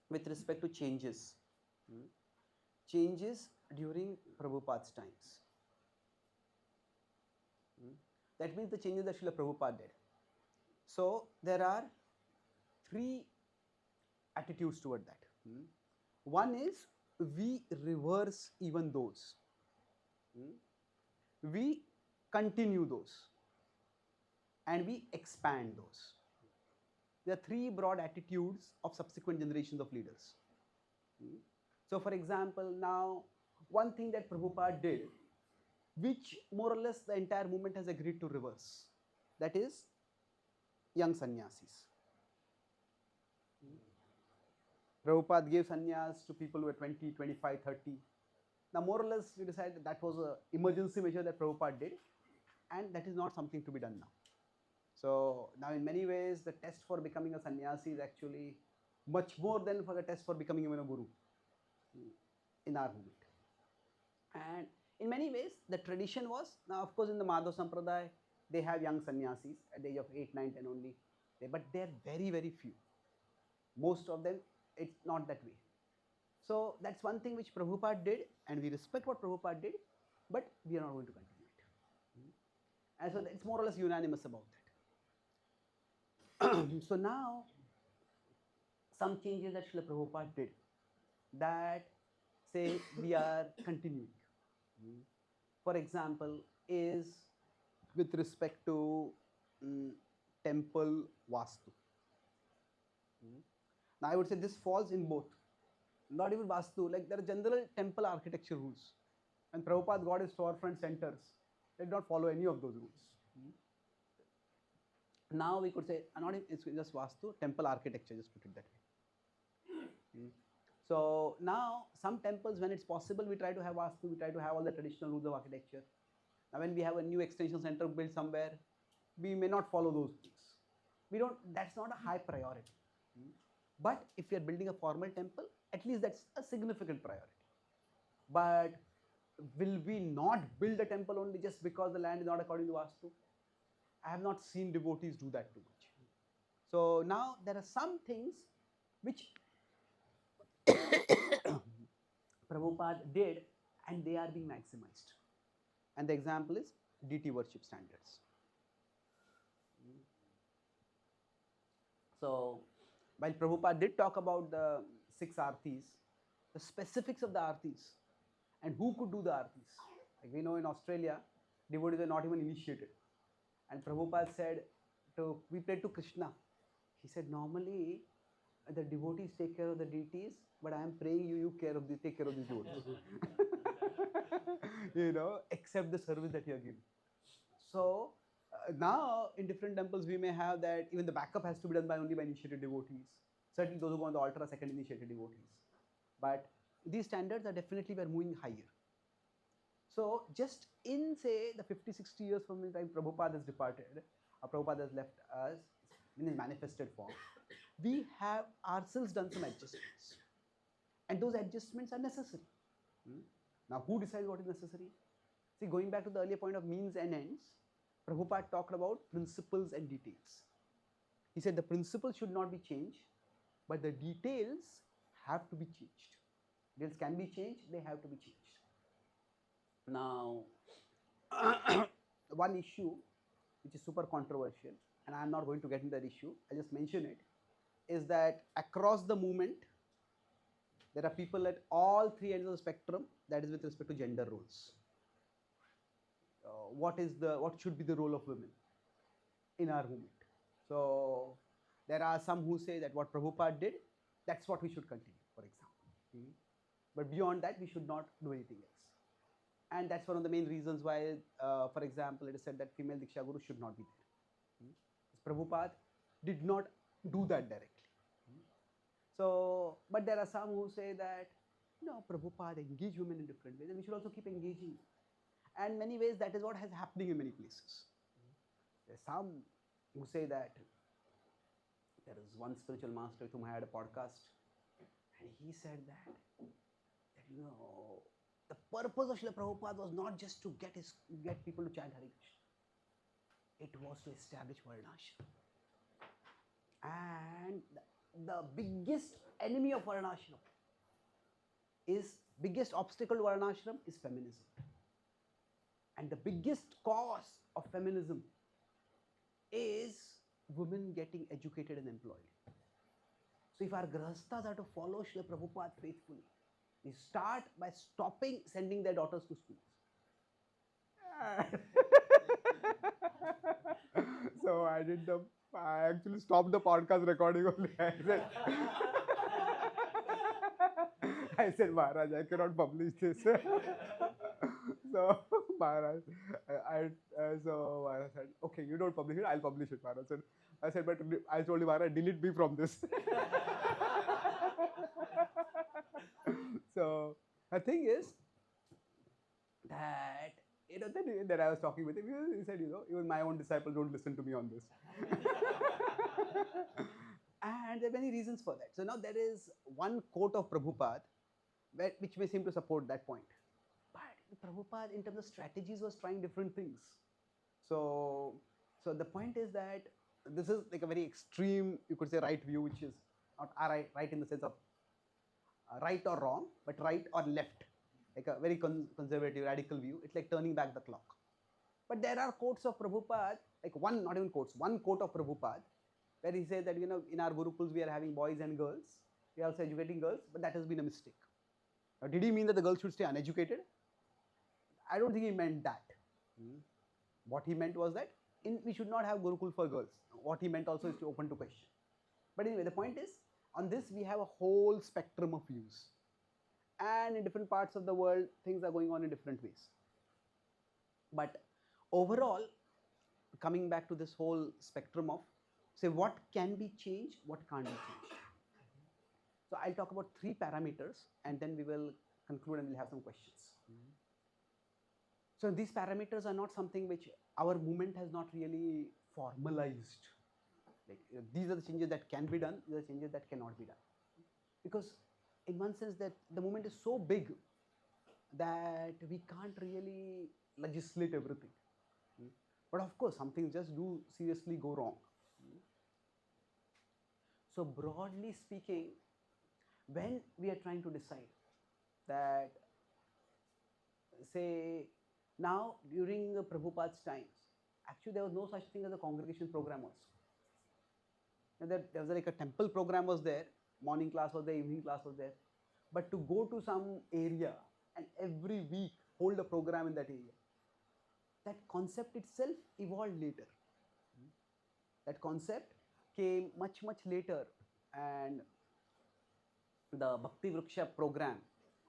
with respect to changes during Prabhupada's times. That means the changes that Srila Prabhupada did. So there are three attitudes toward that. One is we reverse even those. We continue those. And we expand those. There are three broad attitudes of subsequent generations of leaders. So for example, now one thing that Prabhupada did, which more or less the entire movement has agreed to reverse, that is young sannyasis. Prabhupada gave sannyas to people who were 20, 25, 30. Now more or less we decided that was an emergency measure that Prabhupada did, and that is not something to be done now. So now in many ways the test for becoming a sannyasi is actually much more than for the test for becoming even a guru in our movement. And in many ways the tradition was, now of course in the Madhav Sampradaya they have young sannyasis at the age of 8, 9, 10 only, but they are very, very few. Most of them, it's not that way. So that's one thing which Prabhupada did, and we respect what Prabhupada did, but we are not going to continue it. And so it's more or less unanimous about that. So now, some changes that Srila Prabhupada did, that say we are continuing. For example, is with respect to temple Vastu. Now I would say this falls in both. Not even Vastu, like there are general temple architecture rules. And Prabhupada got his storefront centers. They did not follow any of those rules. Now we could say, not even, it's just Vastu, temple architecture, just put it that way. So now some temples, when it's possible, we try to have Vastu, we try to have all the traditional rules of architecture. Now when we have a new extension center built somewhere, we may not follow those things. That's not a high priority. But if we are building a formal temple, at least that's a significant priority. But will we not build a temple only just because the land is not according to Vastu? I have not seen devotees do that too much. So now there are some things which Prabhupada did, and they are being maximized. And the example is deity worship standards. So while Prabhupada did talk about the 6 artis, the specifics of the artis and who could do the artis. Like we know in Australia, devotees are not even initiated. And Prabhupada said, we pray to Krishna. He said, normally the devotees take care of the deities, but I am praying you take care of the devotees. Accept the service that you are giving. So now in different temples we may have that even the backup has to be done only by initiated devotees. Certainly those who go on the altar are second initiated devotees. But these standards are definitely we are moving higher. So just in say the 50-60 years from the time Prabhupada has departed, or Prabhupada has left us in his manifested form, we have ourselves done some adjustments. And those adjustments are necessary. Now who decides what is necessary? See, going back to the earlier point of means and ends, Prabhupada talked about principles and details. He said the principles should not be changed, but the details have to be changed. Details can be changed, they have to be changed. Now, one issue which is super controversial, and I am not going to get into that issue, I just mention it, is that across the movement, there are people at all three ends of the spectrum, that is with respect to gender roles. What should be the role of women in our movement? So there are some who say that what Prabhupada did, that's what we should continue, for example. But beyond that, we should not do anything else. And that's one of the main reasons why, for example, it is said that female Diksha Guru should not be there. Prabhupada did not do that directly. So, but there are some who say that, Prabhupada engaged women in different ways, and we should also keep engaging. And in many ways, that is what is happening in many places. There's some who say that there is one spiritual master with whom I had a podcast, and he said that the purpose of Srila Prabhupada was not just to get people to chant Hare Krishna. It was to establish Varnashram. And the biggest enemy of Varnashram biggest obstacle to Varnashram is feminism. And the biggest cause of feminism is women getting educated and employed. So if our grahasthas are to follow Srila Prabhupada faithfully, we start by stopping sending their daughters to schools. So I actually stopped the podcast recording only. I said, Maharaj, I cannot publish this. So Maharaj, Maharaj said, okay, you don't publish it, I'll publish it, Maharaj. I said, but I told him, Maharaj, delete me from this. So the thing is that, then I was talking with him, he said, even my own disciples don't listen to me on this. And there are many reasons for that. So now there is one quote of Prabhupada which may seem to support that point. But Prabhupada, in terms of strategies, was trying different things. So the point is that this is like a very extreme, you could say, right view, which is not right in the sense of right or wrong, but right or left, like a very conservative, radical view. It's like turning back the clock. But there are quotes of Prabhupada, like one quote of Prabhupada, where he says that, in our Gurukuls we are having boys and girls. We are also educating girls, but that has been a mistake. Now, did he mean that the girls should stay uneducated? I don't think he meant that. What he meant was that we should not have Gurukul for girls. What he meant also is to open to question. But anyway, the point is, on this we have a whole spectrum of views. And in different parts of the world, things are going on in different ways. But overall, coming back to this whole spectrum of, say, what can be changed, what can't be changed. So I'll talk about 3 parameters, and then we will conclude and we'll have some questions. So these parameters are not something which our movement has not really formalized. Like, these are the changes that can be done, these are the changes that cannot be done. Because in one sense that the movement is so big that we can't really legislate everything. But of course, some things just do seriously go wrong. So broadly speaking, when we are trying to decide that, say, now during Prabhupada's times, actually there was no such thing as a congregation program also. There was like a temple program was there, morning class was there, evening class was there. But to go to some area and every week hold a program in that area, that concept itself evolved later. That concept came much later, and the Bhakti Vriksha program,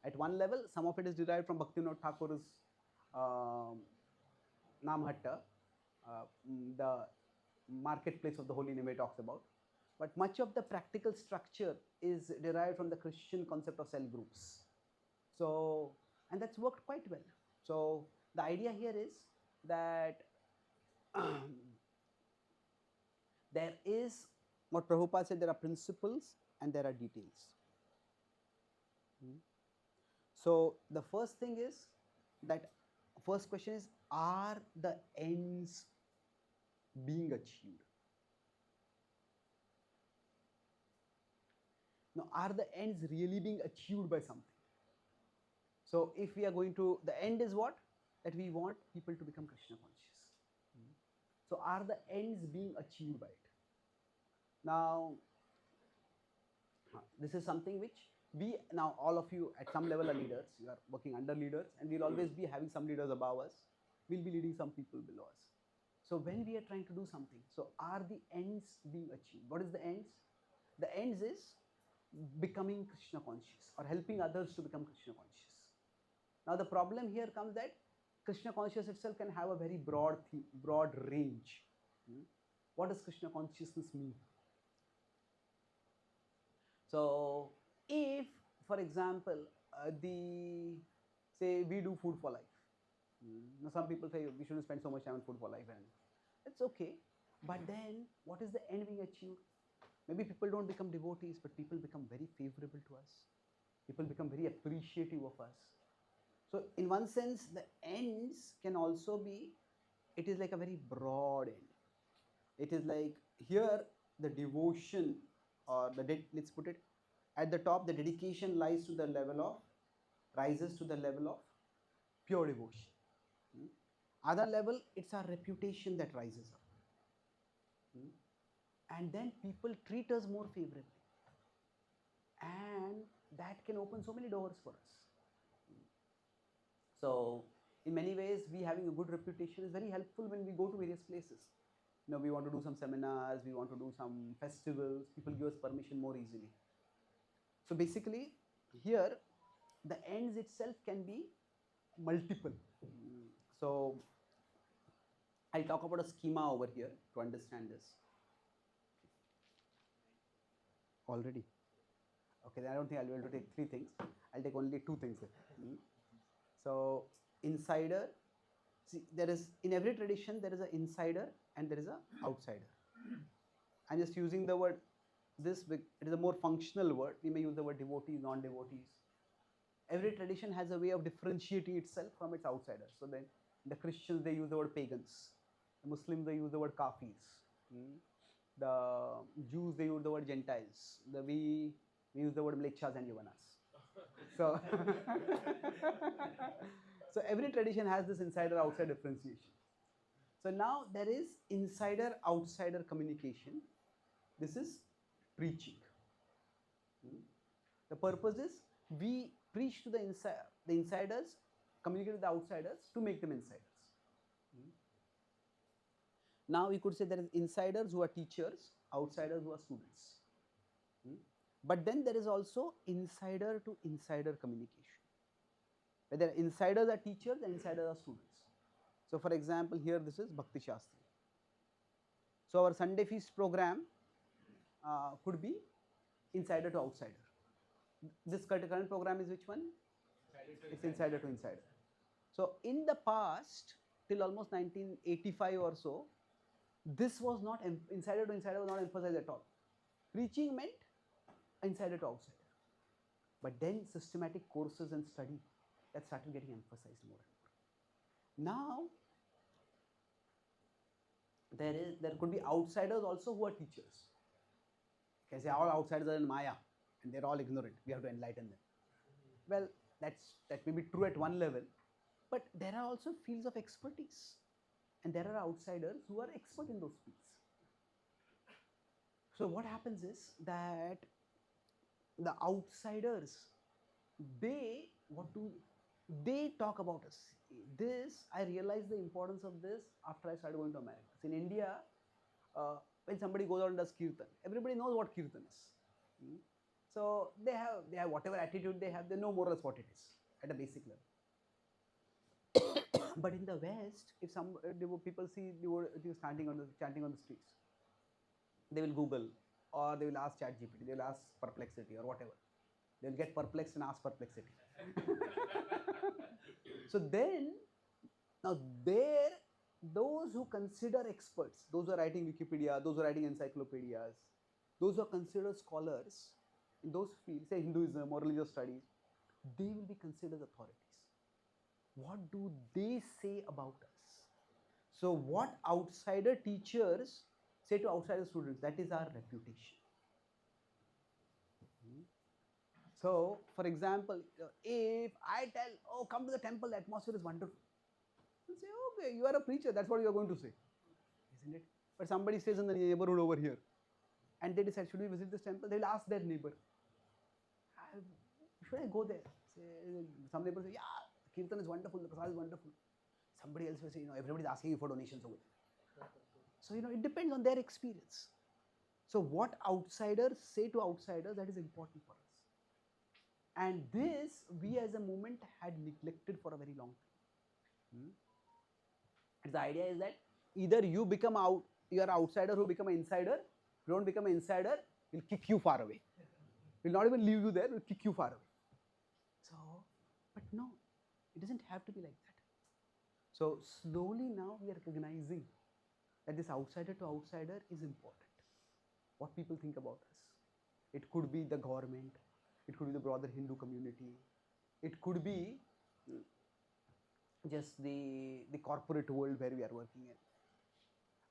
at one level some of it is derived from Bhaktivinoda Thakur's Namhatta, the marketplace of the holy name he talks about, but much of the practical structure is derived from the Christian concept of cell groups. So, and that's worked quite well. So the idea here is that there is, what Prabhupada said, there are principles and there are details. So the first thing is that, first question is, are the ends being achieved? Now, are the ends really being achieved by something? So if we are going to, the end is what? That we want people to become Krishna conscious. So are the ends being achieved by it? Now, this is something which we, now all of you at some level are leaders, you are working under leaders, and we'll always be having some leaders above us, we'll be leading some people below us. So when we are trying to do something, so are the ends being achieved? What is the ends? The ends is becoming Krishna conscious or helping others to become Krishna conscious. Now the problem here comes that Krishna consciousness itself can have a very broad range. What does Krishna consciousness mean? So if, for example, say we do food for life. Now some people say we shouldn't spend so much time on food for life, and it's okay. But then what is the end being achieved? Maybe people don't become devotees, but people become very favorable to us. People become very appreciative of us. So in one sense, the ends can also be, it is like a very broad end. It is like here the devotion, or let's put it at the top, the dedication rises to the level of pure devotion. Other level, it's our reputation that rises up. And then people treat us more favorably. And that can open so many doors for us. So in many ways, we having a good reputation is very helpful when we go to various places. We want to do some seminars, we want to do some festivals, people give us permission more easily. So basically, here, the ends itself can be multiple. So I'll talk about a schema over here to understand this. Already? Okay, then I don't think I'll be able to take 3 things. I'll take only 2 things here. So insider, see, there is, in every tradition there is an insider and there is an outsider. I'm just using the word, it is a more functional word. We may use the word devotees, non-devotees. Every tradition has a way of differentiating itself from its outsiders. So then the Christians, they use the word pagans. The Muslims, they use the word kafis. The Jews, they use the word Gentiles. We use the word mlechas and yavanas. So, so every tradition has this insider-outsider differentiation. So now there is insider-outsider communication. This is preaching. The purpose is we preach to the insiders, communicate with the outsiders to make them insiders. Now we could say there is insiders who are teachers, outsiders who are students. But then there is also insider to insider communication. Whether insiders are teachers and insiders are students. So for example, here this is Bhakti Shastri. So our Sunday feast program could be insider to outsider. This current program is which one? It's insider to insider. So in the past, till almost 1985 or so, this was not, insider to insider was not emphasized at all. Preaching meant insider to outsider. But then systematic courses and study, that started getting emphasized more and more. Now, there could be outsiders also who are teachers. You can say all outsiders are in Maya and they're all ignorant. We have to enlighten them. Well, that may be true at one level, but there are also fields of expertise. And there are outsiders who are expert in those fields. So what happens is that the outsiders, they talk about us. I realized the importance of this after I started going to America. So in India, when somebody goes out and does kirtan, everybody knows what kirtan is. So they have whatever attitude they have, they know more or less what it is at a basic level. But in the West, if some people see devotees chanting on the streets, they will Google or they will ask ChatGPT, they will ask Perplexity or whatever. They will get perplexed and ask Perplexity. So then, now there, those who consider experts, those who are writing Wikipedia, those who are writing encyclopedias, those who are considered scholars in those fields, say Hinduism or religious studies, they will be considered authorities. What do they say about us? So what outsider teachers say to outsider students, that is our reputation. So, for example, if I tell, oh, come to the temple, the atmosphere is wonderful. You'll say, okay, you are a preacher, that's what you are going to say. Isn't it? But somebody stays in the neighborhood over here and they decide, should we visit this temple? They will ask their neighbor, should I go there? Some neighbors say, yeah, the kirtan is wonderful, the prasad is wonderful. Somebody else will say, everybody is asking you for donations over there. So, it depends on their experience. So, what outsiders say to outsiders, that is important for us. And this, we as a movement had neglected for a very long time. The idea is that either you become you are an outsider who become an insider. If you don't become an insider, we'll kick you far away. We'll not even leave you there, we'll kick you far away. So, but no, it doesn't have to be like that. So, slowly now we are recognizing that this outsider to outsider is important. What people think about us. It could be the government, it could be the broader Hindu community, it could be just the corporate world where we are working in.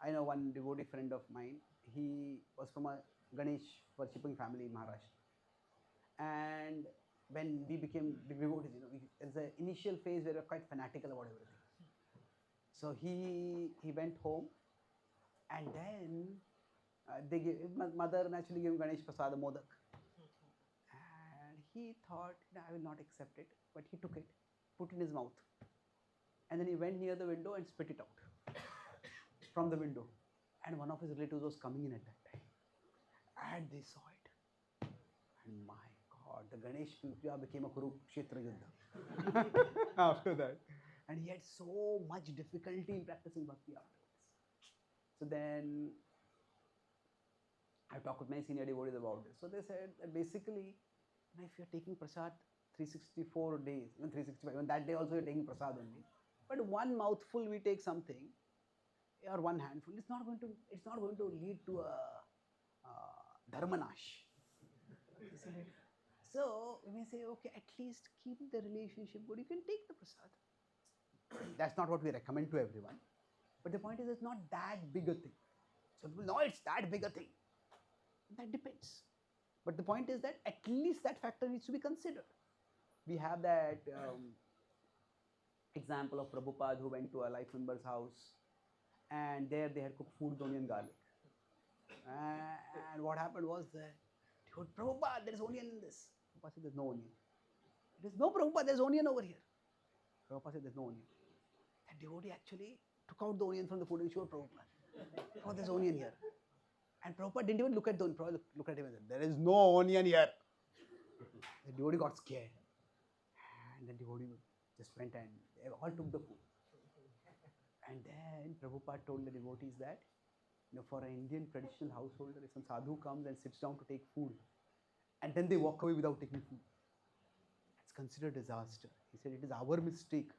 I know one devotee friend of mine, he was from a Ganesh worshipping family in Maharashtra. And when we became big devotees, there's an initial phase where we were quite fanatical about everything. So he went home and then mother naturally gave Ganesh Prasad Modak. And he thought, I will not accept it, but he took it, put it in his mouth. And then he went near the window and spit it out from the window. And one of his relatives was coming in at that time. And they saw it. And my God, the Ganesh Puja became a Kurukshetra Yuddha after that. And he had so much difficulty in practicing bhakti afterwards. So then I talked with many senior devotees about this. So they said that basically, if you're taking prasad 364 days, even 365, even that day also you're taking prasad only. But one mouthful we take something, or one handful, it's not going to lead to a dharmanash. So we may say, okay, at least keep the relationship good. You can take the prasad. That's not what we recommend to everyone. But the point is, it's not that big a thing. So people know it's that big a thing. That depends. But the point is that at least that factor needs to be considered. We have that example of Prabhupada who went to a life member's house and there they had cooked food with onion garlic. And what happened was that, Prabhupada, there is onion in this. Prabhupada said, there's no onion. It is, no, Prabhupada, there's onion over here. Prabhupada said, there's no onion. That devotee actually took out the onion from the food and showed Prabhupada. Oh, there's onion here. And Prabhupada didn't even look at the onion. Prabhupada looked at him and said, there is no onion here. The devotee got scared. And the devotee just went and they all took the food. And then Prabhupada told the devotees that, for an Indian traditional householder, if some sadhu comes and sits down to take food, and then they walk away without taking food, it's considered disaster. He said, it is our mistake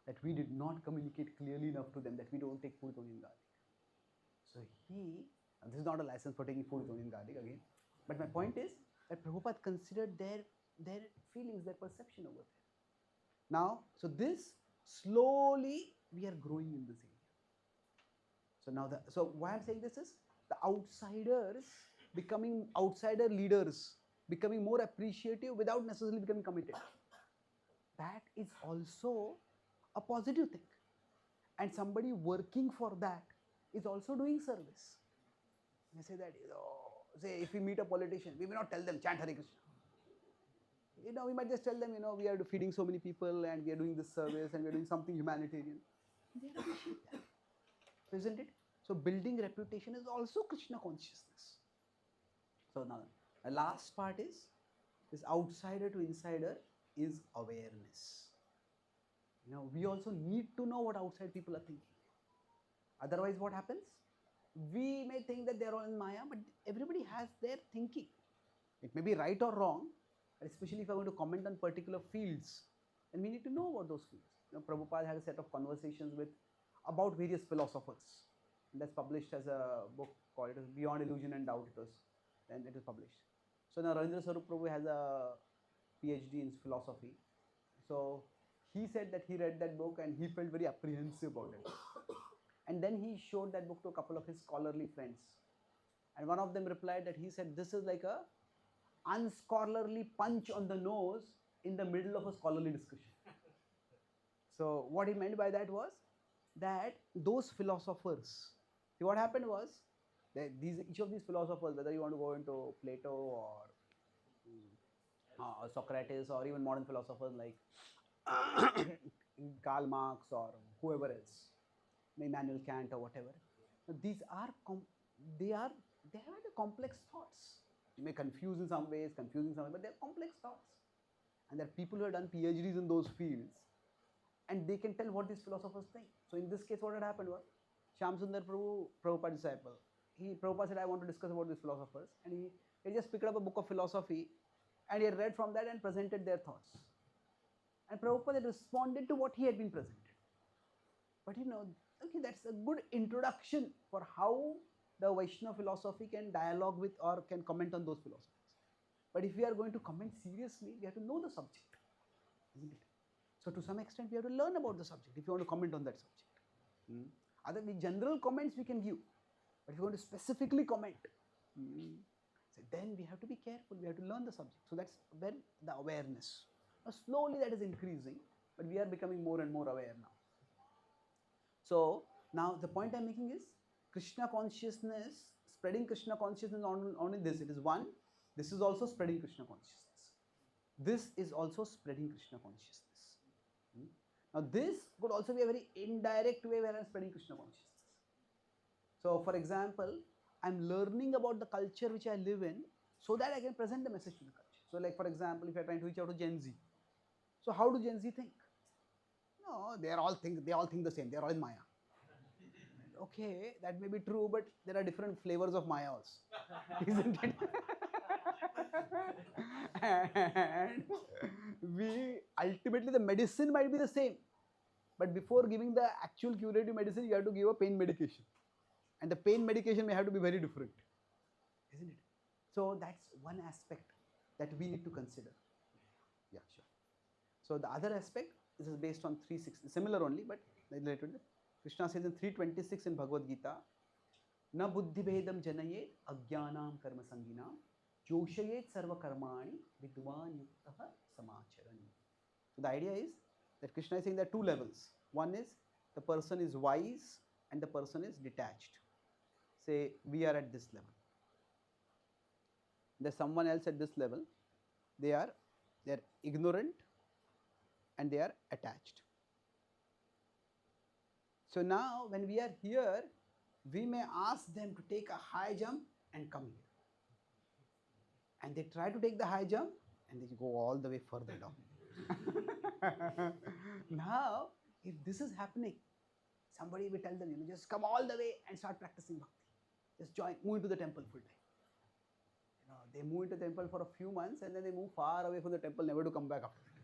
that we did not communicate clearly enough to them that we don't take food with onion garlic. So this is not a license for taking food with onion garlic again, but my point is that Prabhupada considered their feelings, their perception over there. Now, so this slowly we are growing in this area. So now, so why I'm saying this is the outsiders becoming outsider leaders, becoming more appreciative without necessarily becoming committed. That is also a positive thing. And somebody working for that is also doing service. They say that, say if we meet a politician, we may not tell them, chant Hare Krishna. We might just tell them, we are feeding so many people and we are doing this service and we are doing something humanitarian. They appreciate that. Isn't it? So building reputation is also Krishna consciousness. So now the last part is this outsider to insider is awareness. We also need to know what outside people are thinking. Otherwise, what happens? We may think that they're all in Maya, but everybody has their thinking. It may be right or wrong, especially if I'm going to comment on particular fields, then we need to know about those fields. Prabhupada had a set of conversations about various philosophers, and that's published as a book called Beyond Illusion and Doubt. Then it is published. So now Ravindra Swarup Prabhu has a PhD in philosophy. So he said that he read that book and he felt very apprehensive about it. And then he showed that book to a couple of his scholarly friends. And one of them replied that he said, this is like a unscholarly punch on the nose in the middle of a scholarly discussion. So what he meant by that was that those philosophers, what happened was that each of these philosophers, whether you want to go into Plato or Socrates or even modern philosophers like Karl Marx or whoever else, Immanuel Kant or whatever, these are they have complex thoughts. You may confuse in some ways, but they're complex thoughts. And there are people who have done PhDs in those fields, and they can tell what these philosophers think. So in this case, what had happened was, Shyam Sundar Prabhu, Prabhupada's disciple, Prabhupada said, I want to discuss about these philosophers, and he just picked up a book of philosophy, and he read from that and presented their thoughts. And Prabhupada responded to what he had been presented. But okay, that's a good introduction for how the Vaishnava philosophy can dialogue with or can comment on those philosophies. But if we are going to comment seriously, we have to know the subject, isn't it? So to some extent, we have to learn about the subject if you want to comment on that subject. Other the general comments we can give, but if you want to specifically comment, so then we have to be careful. We have to learn the subject. So that's when the awareness. Now slowly that is increasing, but we are becoming more and more aware now. So now the point I'm making is Krishna consciousness, spreading Krishna consciousness, not only this, it is one, this is also spreading Krishna consciousness. This is also spreading Krishna consciousness. Now this could also be a very indirect way where I'm spreading Krishna consciousness. So for example, I'm learning about the culture which I live in so that I can present the message to the culture. So like for example, if you're trying to reach out to Gen Z, so how do Gen Z think? No, they all think the same. They're all in Maya. Okay, that may be true, but there are different flavors of Maya also, isn't it? And ultimately the medicine might be the same, but before giving the actual curative medicine, you have to give a pain medication, and the pain medication may have to be very different, isn't it? So that's one aspect that we need to consider. Yeah, sure. So the other aspect, this is based on 360, similar only, but related. Krishna says in 326 in Bhagavad Gita, Na buddhi bhedam janayet ajnanam karma sanginam joshayet sarva karmani vidwan yuktaha samacharani. So the idea is that Krishna is saying there are two levels. One is the person is wise and the person is detached. Say we are at this level. There's someone else at this level. They are ignorant and they are attached. So now when we are here, we may ask them to take a high jump and come here. And they try to take the high jump and they go all the way further down. Now, if this is happening, somebody will tell them, just come all the way and start practicing bhakti. Just move into the temple full time. They move into the temple for a few months and then they move far away from the temple, never to come back after that.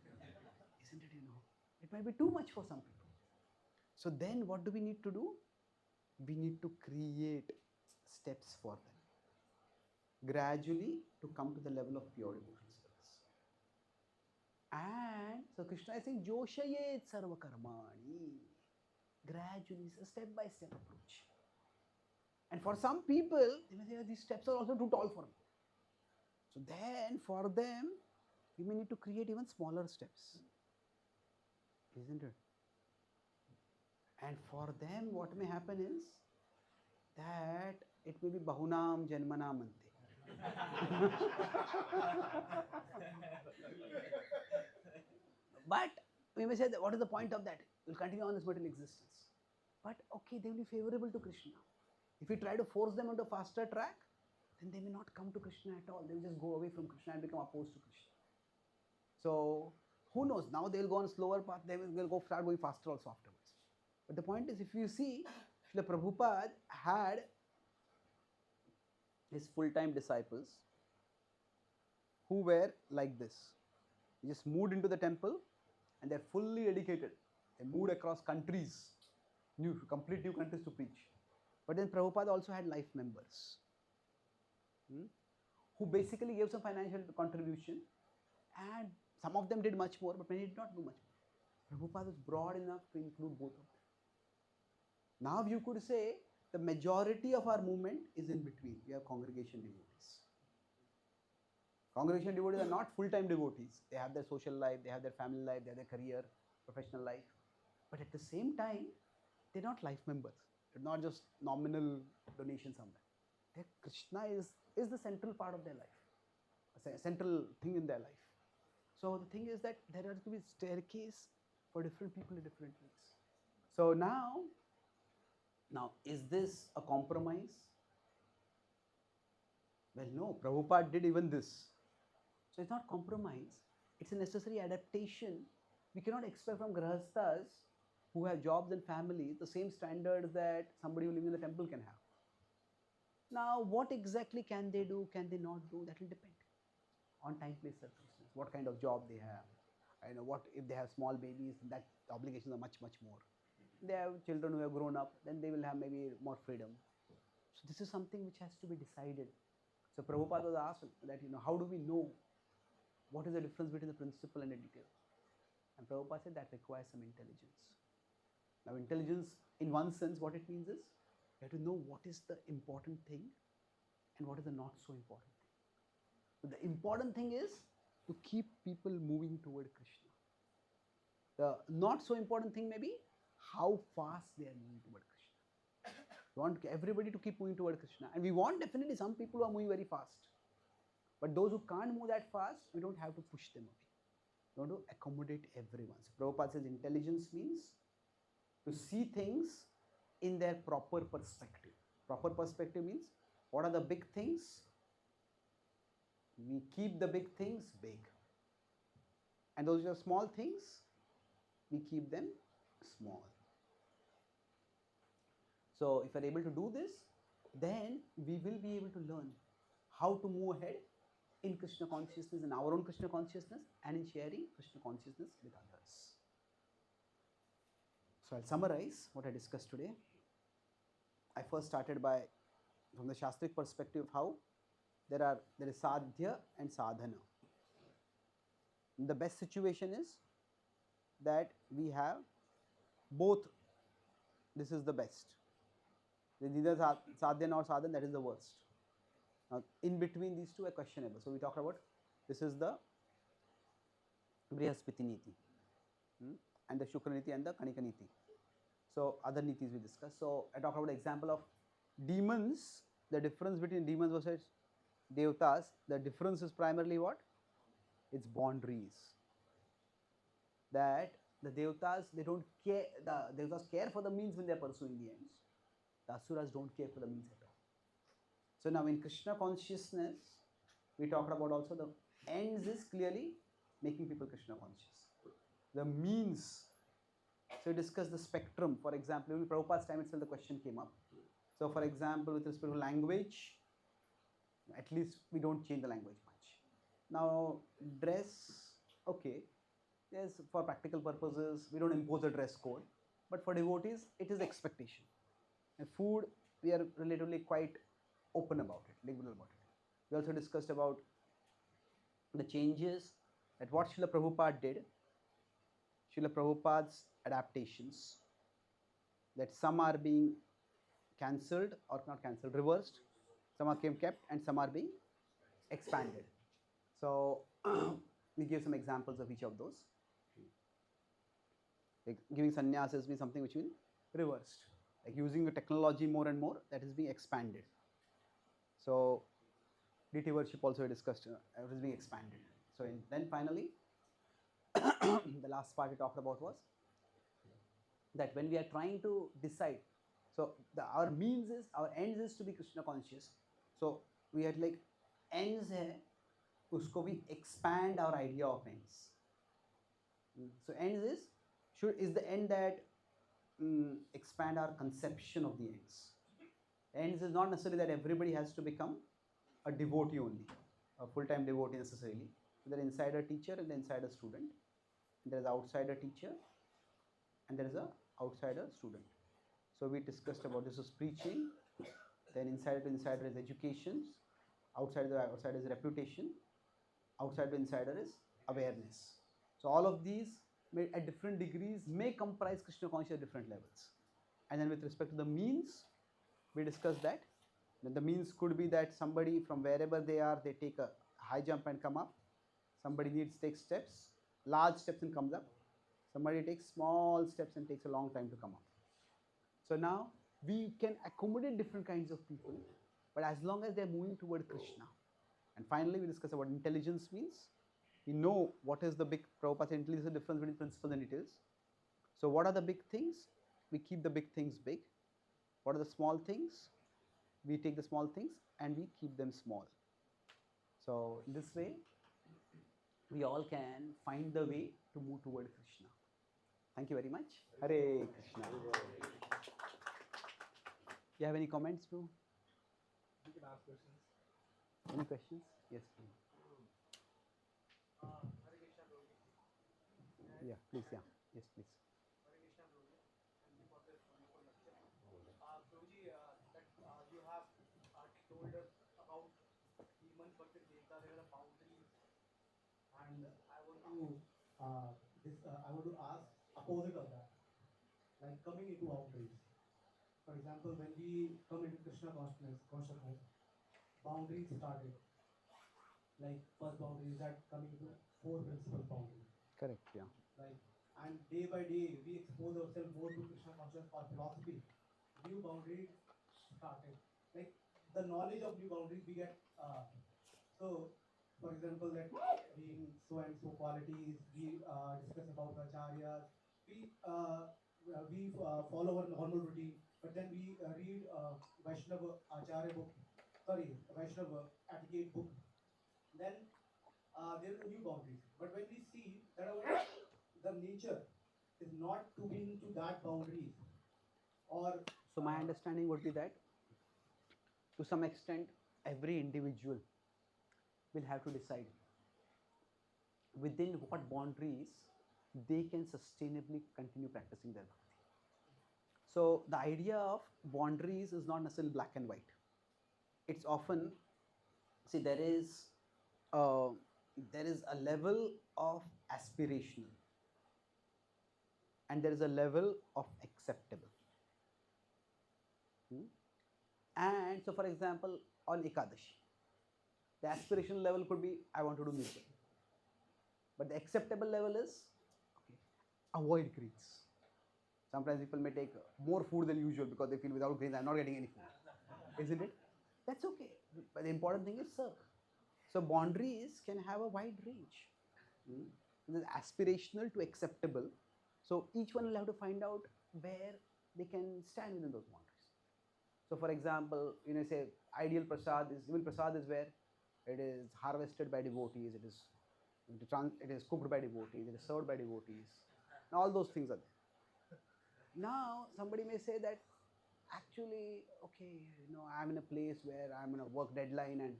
Isn't it, It might be too much for some people. So then what do we need to do? We need to create steps for them, gradually to come to the level of pure emotional service. And so Krishna is saying, Joshayet sarva karmani. Gradually, it's a step-by-step approach. And for some people, they may say, these steps are also too tall for me. So then for them, we may need to create even smaller steps. Isn't it? And for them, what may happen is that it may be bahunam janmanam ante. But we may say that what is the point of that? We'll continue on this material existence. But okay, they will be favorable to Krishna. If we try to force them onto a faster track, then they may not come to Krishna at all. They will just go away from Krishna and become opposed to Krishna. So who knows? Now they will go on a slower path. They will go start going faster also afterwards. But the point is, if you see, Srila Prabhupada had his full-time disciples who were like this. They just moved into the temple and they're fully dedicated. They moved across countries, complete new countries to preach. But then Prabhupada also had life members who basically gave some financial contribution, and some of them did much more, but many did not do much more. Prabhupada was broad enough to include both of them. Now you could say the majority of our movement is in between. We have congregation devotees. Congregation devotees are not full-time devotees. They have their social life, they have their family life, they have their career, professional life. But at the same time, they're not life members. They're not just nominal donation somewhere. Krishna is the central part of their life, a central thing in their life. So the thing is that there has to be staircase for different people in different ways. So now is this a compromise? Well, no, Prabhupada did even this. So it's not compromise, it's a necessary adaptation. We cannot expect from grahasthas who have jobs and families the same standards that somebody who lives in the temple can have. Now, what exactly can they do, can they not do? That will depend on time, place, circumstance, what kind of job they have. What if they have small babies, that obligations are much, much more. They have children who have grown up, then they will have maybe more freedom. So this is something which has to be decided. So Prabhupada was asked that, how do we know what is the difference between the principle and the detail? And Prabhupada said that requires some intelligence. Now intelligence, in one sense, what it means is, you have to know what is the important thing and what is the not so important thing. So the important thing is to keep people moving toward Krishna. The not so important thing may be how fast they are moving toward Krishna. We want everybody to keep moving toward Krishna. And we want definitely some people who are moving very fast. But those who can't move that fast, we don't have to push them away. We want to accommodate everyone. So Prabhupada says intelligence means to see things in their proper perspective. Proper perspective means, what are the big things? We keep the big things big. And those are small things, we keep them small. So if we are able to do this, then we will be able to learn how to move ahead in Krishna consciousness, in our own Krishna consciousness, and in sharing Krishna consciousness with others. So I'll summarize what I discussed today. I first started from the Shastric perspective, how there is sadhya and sadhana. The best situation is that we have both. This is the best. Neither sadhya nor sadhana, that is the worst. Now, in between these two are questionable. So we talked about, this is the Brihaspati Niti, and the Shukra Niti and the Kanika Niti. So other Nitis we discussed. So I talked about the example of demons. The difference between demons versus Devtas, the difference is primarily what? It's boundaries. That the Devtas, they don't care, the Devtas care for the means when they are pursuing the ends. The Asuras don't care for the means at all. So now in Krishna consciousness, we talked about also the ends is clearly making people Krishna conscious. The means, so we discussed the spectrum. For example, in Prabhupada's time itself the question came up. So for example, with respect to language, at least we don't change the language much. Now dress, okay, yes, for practical purposes, we don't impose a dress code. But for devotees, it is expectation. And food, we are relatively quite open about it, liberal about it. We also discussed about the changes that what Srila Prabhupada did, Srila Prabhupada's adaptations, that some are being cancelled or not cancelled, reversed, some are kept and some are being expanded. So we give some examples of each of those. Like giving sannyas means something which will be reversed. Like using the technology more and more, that is being expanded. So deity worship also discussed, it is being expanded. So then finally, the last part we talked about was that when we are trying to decide So our means is, our ends is to be Krishna conscious. So we had like ends hai, usko we expand our idea of ends. So ends is the end that expand our conception of the ends. Ends is not necessarily that everybody has to become a devotee only, a full-time devotee necessarily. There is inside a teacher and the inside a student. There is outside a teacher and there is a outsider student. So we discussed about this is preaching, then insider to insider is education, outside to outsider is reputation, outside to insider is awareness. So all of these may, at different degrees may comprise Krishna consciousness at different levels. And then with respect to the means, we discussed that. Then the means could be that somebody from wherever they are, they take a high jump and come up. Somebody needs to take steps, large steps and comes up. Somebody takes small steps and takes a long time to come up. So now we can accommodate different kinds of people, but as long as they're moving toward Krishna. And finally, we discuss about intelligence means. We know what is the big Prabhupada intelligence, the difference between principles and details. So what are the big things? We keep the big things big. What are the small things? We take the small things and we keep them small. So in this way, we all can find the way to move toward Krishna. Thank you very much. Hare Krishna. You have any comments, bro? You can ask questions. Any questions? Yes, please. Hare Krishna, Prabhu. Yeah, please, yeah. Yes, please. Hare Krishna, Prabhu. Thank you for this wonderful lecture. Prabhuji, that you have told us about human Bhakti Gita, there are the boundaries, and I want to I want to ask opposite of that, like coming into boundaries. For example, when we come into Krishna consciousness, boundaries started. Like first boundary is that coming into four principles boundary. Correct, yeah. Like, and day by day we expose ourselves more to Krishna consciousness or philosophy. New boundaries started. Like the knowledge of new boundaries we get. So, for example, that being so and so qualities, we discuss about the acharyas. We follow our normal routine, but then we read Vaishnava Acharya book. Sorry, Vaishnava etiquette book. Then there is a new boundaries. But when we see that the nature is not to be into that boundaries, or So my understanding would be that to some extent every individual will have to decide within what boundaries they can sustainably continue practicing their bhakti. So the idea of boundaries is not necessarily black and white. It's often, see, there is a level of aspirational and there is a level of acceptable. And so, for example, on Ekadashi, the aspirational level could be I want to do nirjala, but the acceptable level is okay, avoid greens. Sometimes people may take more food than usual because they feel without grains I'm not getting any food, isn't it? That's okay. But the important thing is serve. So boundaries can have a wide range. There's aspirational to acceptable. So each one will have to find out where they can stand within those boundaries. So for example, say ideal prasad is, even prasad is where it is harvested by devotees, it is cooked by devotees, it is served by devotees. And all those things are there. Now somebody may say that actually, okay, I'm in a place where I'm in a work deadline and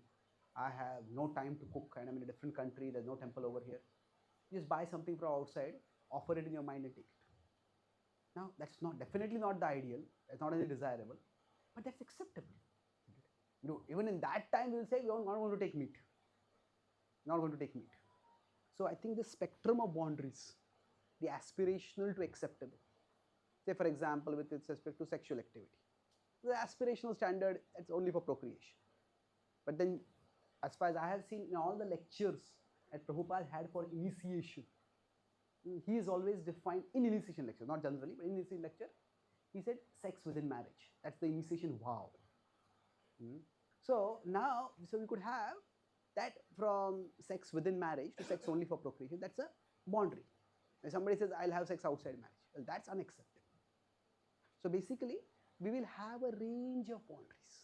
I have no time to cook and I'm in a different country, there's no temple over here. Just buy something from outside, offer it in your mind and take it. Now that's definitely not the ideal, it's not really desirable, but that's acceptable. Even in that time we will say we are not going to take meat. Not going to take meat. So I think the spectrum of boundaries, the aspirational to acceptable. Say for example, with respect to sexual activity. The aspirational standard, it's only for procreation. But then, as far as I have seen in all the lectures that Prabhupada had for initiation, he is always defined in initiation lecture, not generally, but in initiation lecture, he said sex within marriage. That's the initiation vow. So now, we could have that from sex within marriage to sex only for procreation. That's a boundary. If somebody says, I'll have sex outside marriage, well, that's unacceptable. So basically, we will have a range of boundaries.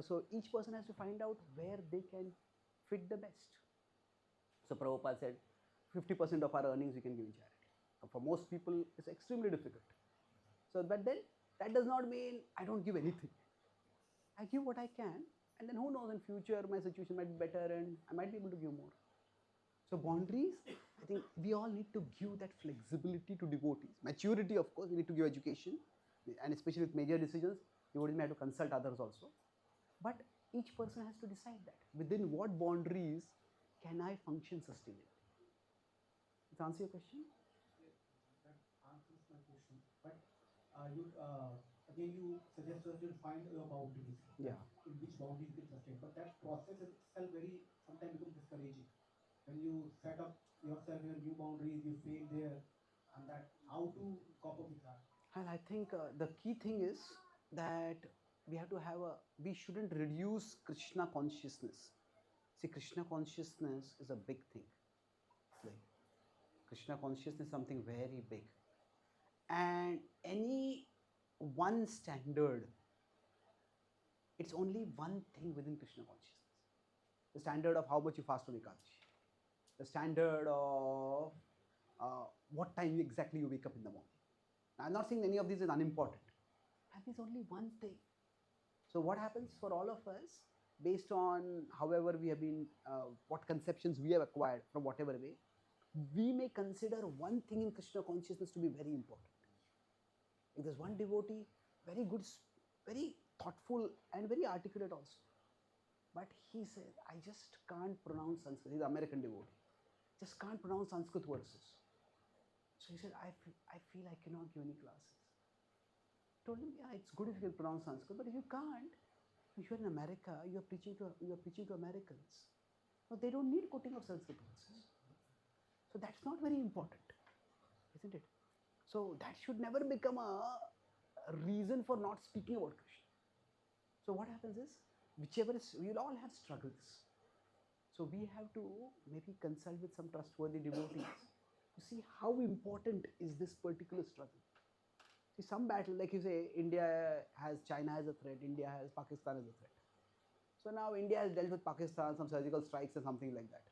So each person has to find out where they can fit the best. So Prabhupada said 50% of our earnings we can give in charity. For most people, it's extremely difficult. So, but then that does not mean I don't give anything. I give what I can, and then who knows, in future my situation might be better and I might be able to give more. So boundaries, I think we all need to give that flexibility to devotees. Maturity, of course, we need to give education, and especially with major decisions, devotees may have to consult others also. But each person has to decide that within what boundaries can I function sustainably. Does that answer your question? Yes, that answers my question. But you again you suggest us to find your boundaries. Yeah. In which boundaries you can sustain. But that process is itself very sometimes becomes discouraging. When you set up yourself your new boundaries, you fail there, and that how to cope up with that. And I think the key thing is that we have to have we shouldn't reduce Krishna consciousness. See, Krishna consciousness is a big thing. Like, Krishna consciousness is something very big. And any one standard, it's only one thing within Krishna consciousness. The standard of how much you fast on Ekadashi. The standard of what time exactly you wake up in the morning. Now, I'm not saying any of these is unimportant. And there's only one thing. So what happens for all of us, based on however we have been, what conceptions we have acquired from whatever way, we may consider one thing in Krishna consciousness to be very important. If there's one devotee, very good, very thoughtful and very articulate also. But he said, I just can't pronounce Sanskrit. He's an American devotee. Just can't pronounce Sanskrit verses. So he said, I feel I cannot give any classes. I told him, yeah, it's good if you can pronounce Sanskrit, but if you can't, if you're in America, you're preaching to Americans. No, they don't need quoting of Sanskrit verses. So that's not very important, isn't it? So that should never become a reason for not speaking about Krishna. So what happens is, whichever is, we'll all have struggles. So we have to maybe consult with some trustworthy devotees to see how important is this particular struggle. See, some battle, like you say, India has China as a threat, India has Pakistan as a threat. So now India has dealt with Pakistan, some surgical strikes and something like that.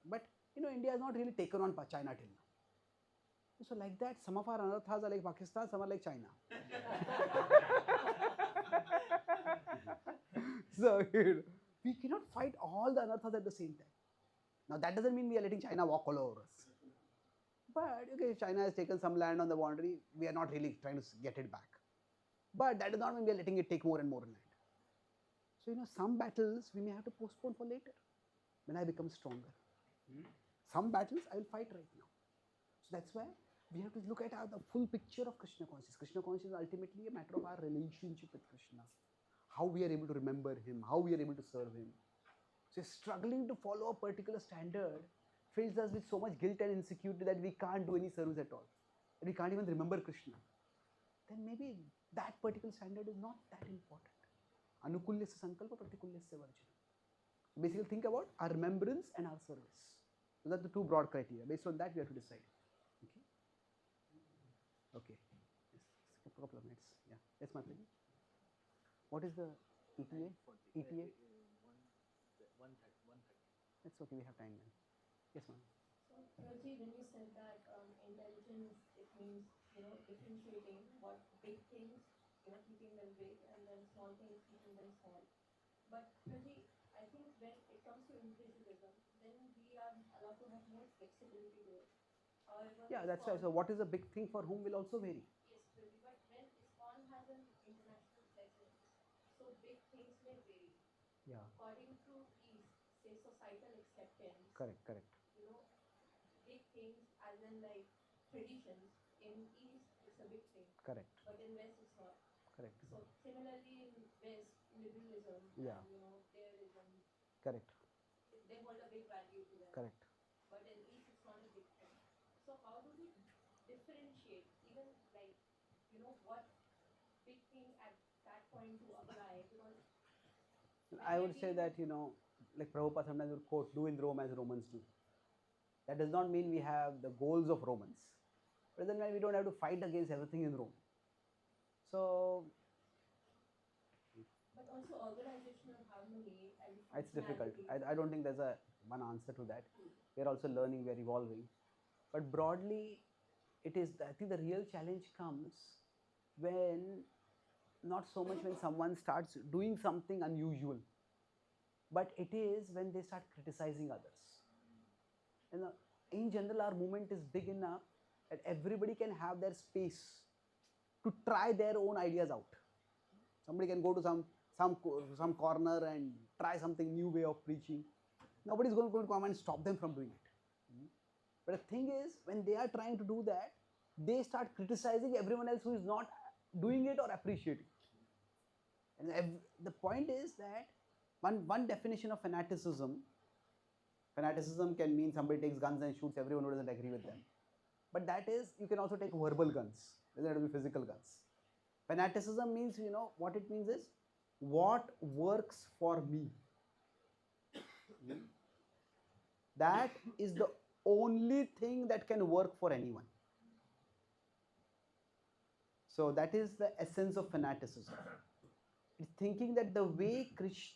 But India has not really taken on China till now. So like that, some of our anarthas are like Pakistan, some are like China. So we cannot fight all the anarthas at the same time. Now that doesn't mean we are letting China walk all over us. But okay, China has taken some land on the boundary, we are not really trying to get it back. But that does not mean we are letting it take more and more land. So some battles we may have to postpone for later when I become stronger. Some battles I will fight right now. So that's why we have to look at the full picture of Krishna consciousness. Krishna consciousness is ultimately a matter of our relationship with Krishna. How we are able to remember him, how we are able to serve him. So struggling to follow a particular standard fills us with so much guilt and insecurity that we can't do any service at all. And we can't even remember Krishna. Then maybe that particular standard is not that important. Anukulyasya sankalpa pratikulyasya varjana. Basically think about our remembrance and our service. So that's the two broad criteria. Based on that we have to decide. Okay. Okay. Yes. A couple of minutes. Yeah. Yes, Mataji. What is the ETA? ETA? 1:30. That's okay. We have time then. Yes, ma'am. So, Prabhuji, when you said that intelligence, it means, differentiating what big things, keeping them big, and then small things, keeping them small. But, Prabhuji, I think when it comes to individualism, then we are allowed to have more flexibility there. However, Yeah, that's right. So what is a big thing for whom will also vary. yes, Prabhuji, but when ISKCON has an international presence, so big things may vary. Yeah. According to East, say societal acceptance, Correct. you know, big things as in like traditions in East it's a big thing, Correct. but in West it's not. Correct. So similarly in West liberalism Yeah. and theorism, Correct. they hold a big value to them, Correct. but in East it's not a big thing. So how do we differentiate even like what big thing at that point to apply? Because I would say that like Prabhupada sometimes would quote, "Do in Rome as Romans do." That does not mean we have the goals of Romans, but then we don't have to fight against everything in Rome. So But also organizational harmony and it's difficult. functionality. I don't think there's a one answer to that. We're also learning, we're evolving. But broadly, it is, I think the real challenge comes when, not so much when someone starts doing something unusual, but it is when they start criticizing others. And in general, our movement is big enough that everybody can have their space to try their own ideas out. Somebody can go to some corner and try something new way of preaching. Nobody's going to come and stop them from doing it. But the thing is, when they are trying to do that, they start criticizing everyone else who is not doing it or appreciating. And the point is that one definition of fanaticism can mean somebody takes guns and shoots everyone who doesn't agree with them. But that is, you can also take verbal guns. Doesn't have to be physical guns. Fanaticism means, what it means is what works for me. That is the only thing that can work for anyone. So that is the essence of fanaticism. It's thinking that the way Krishna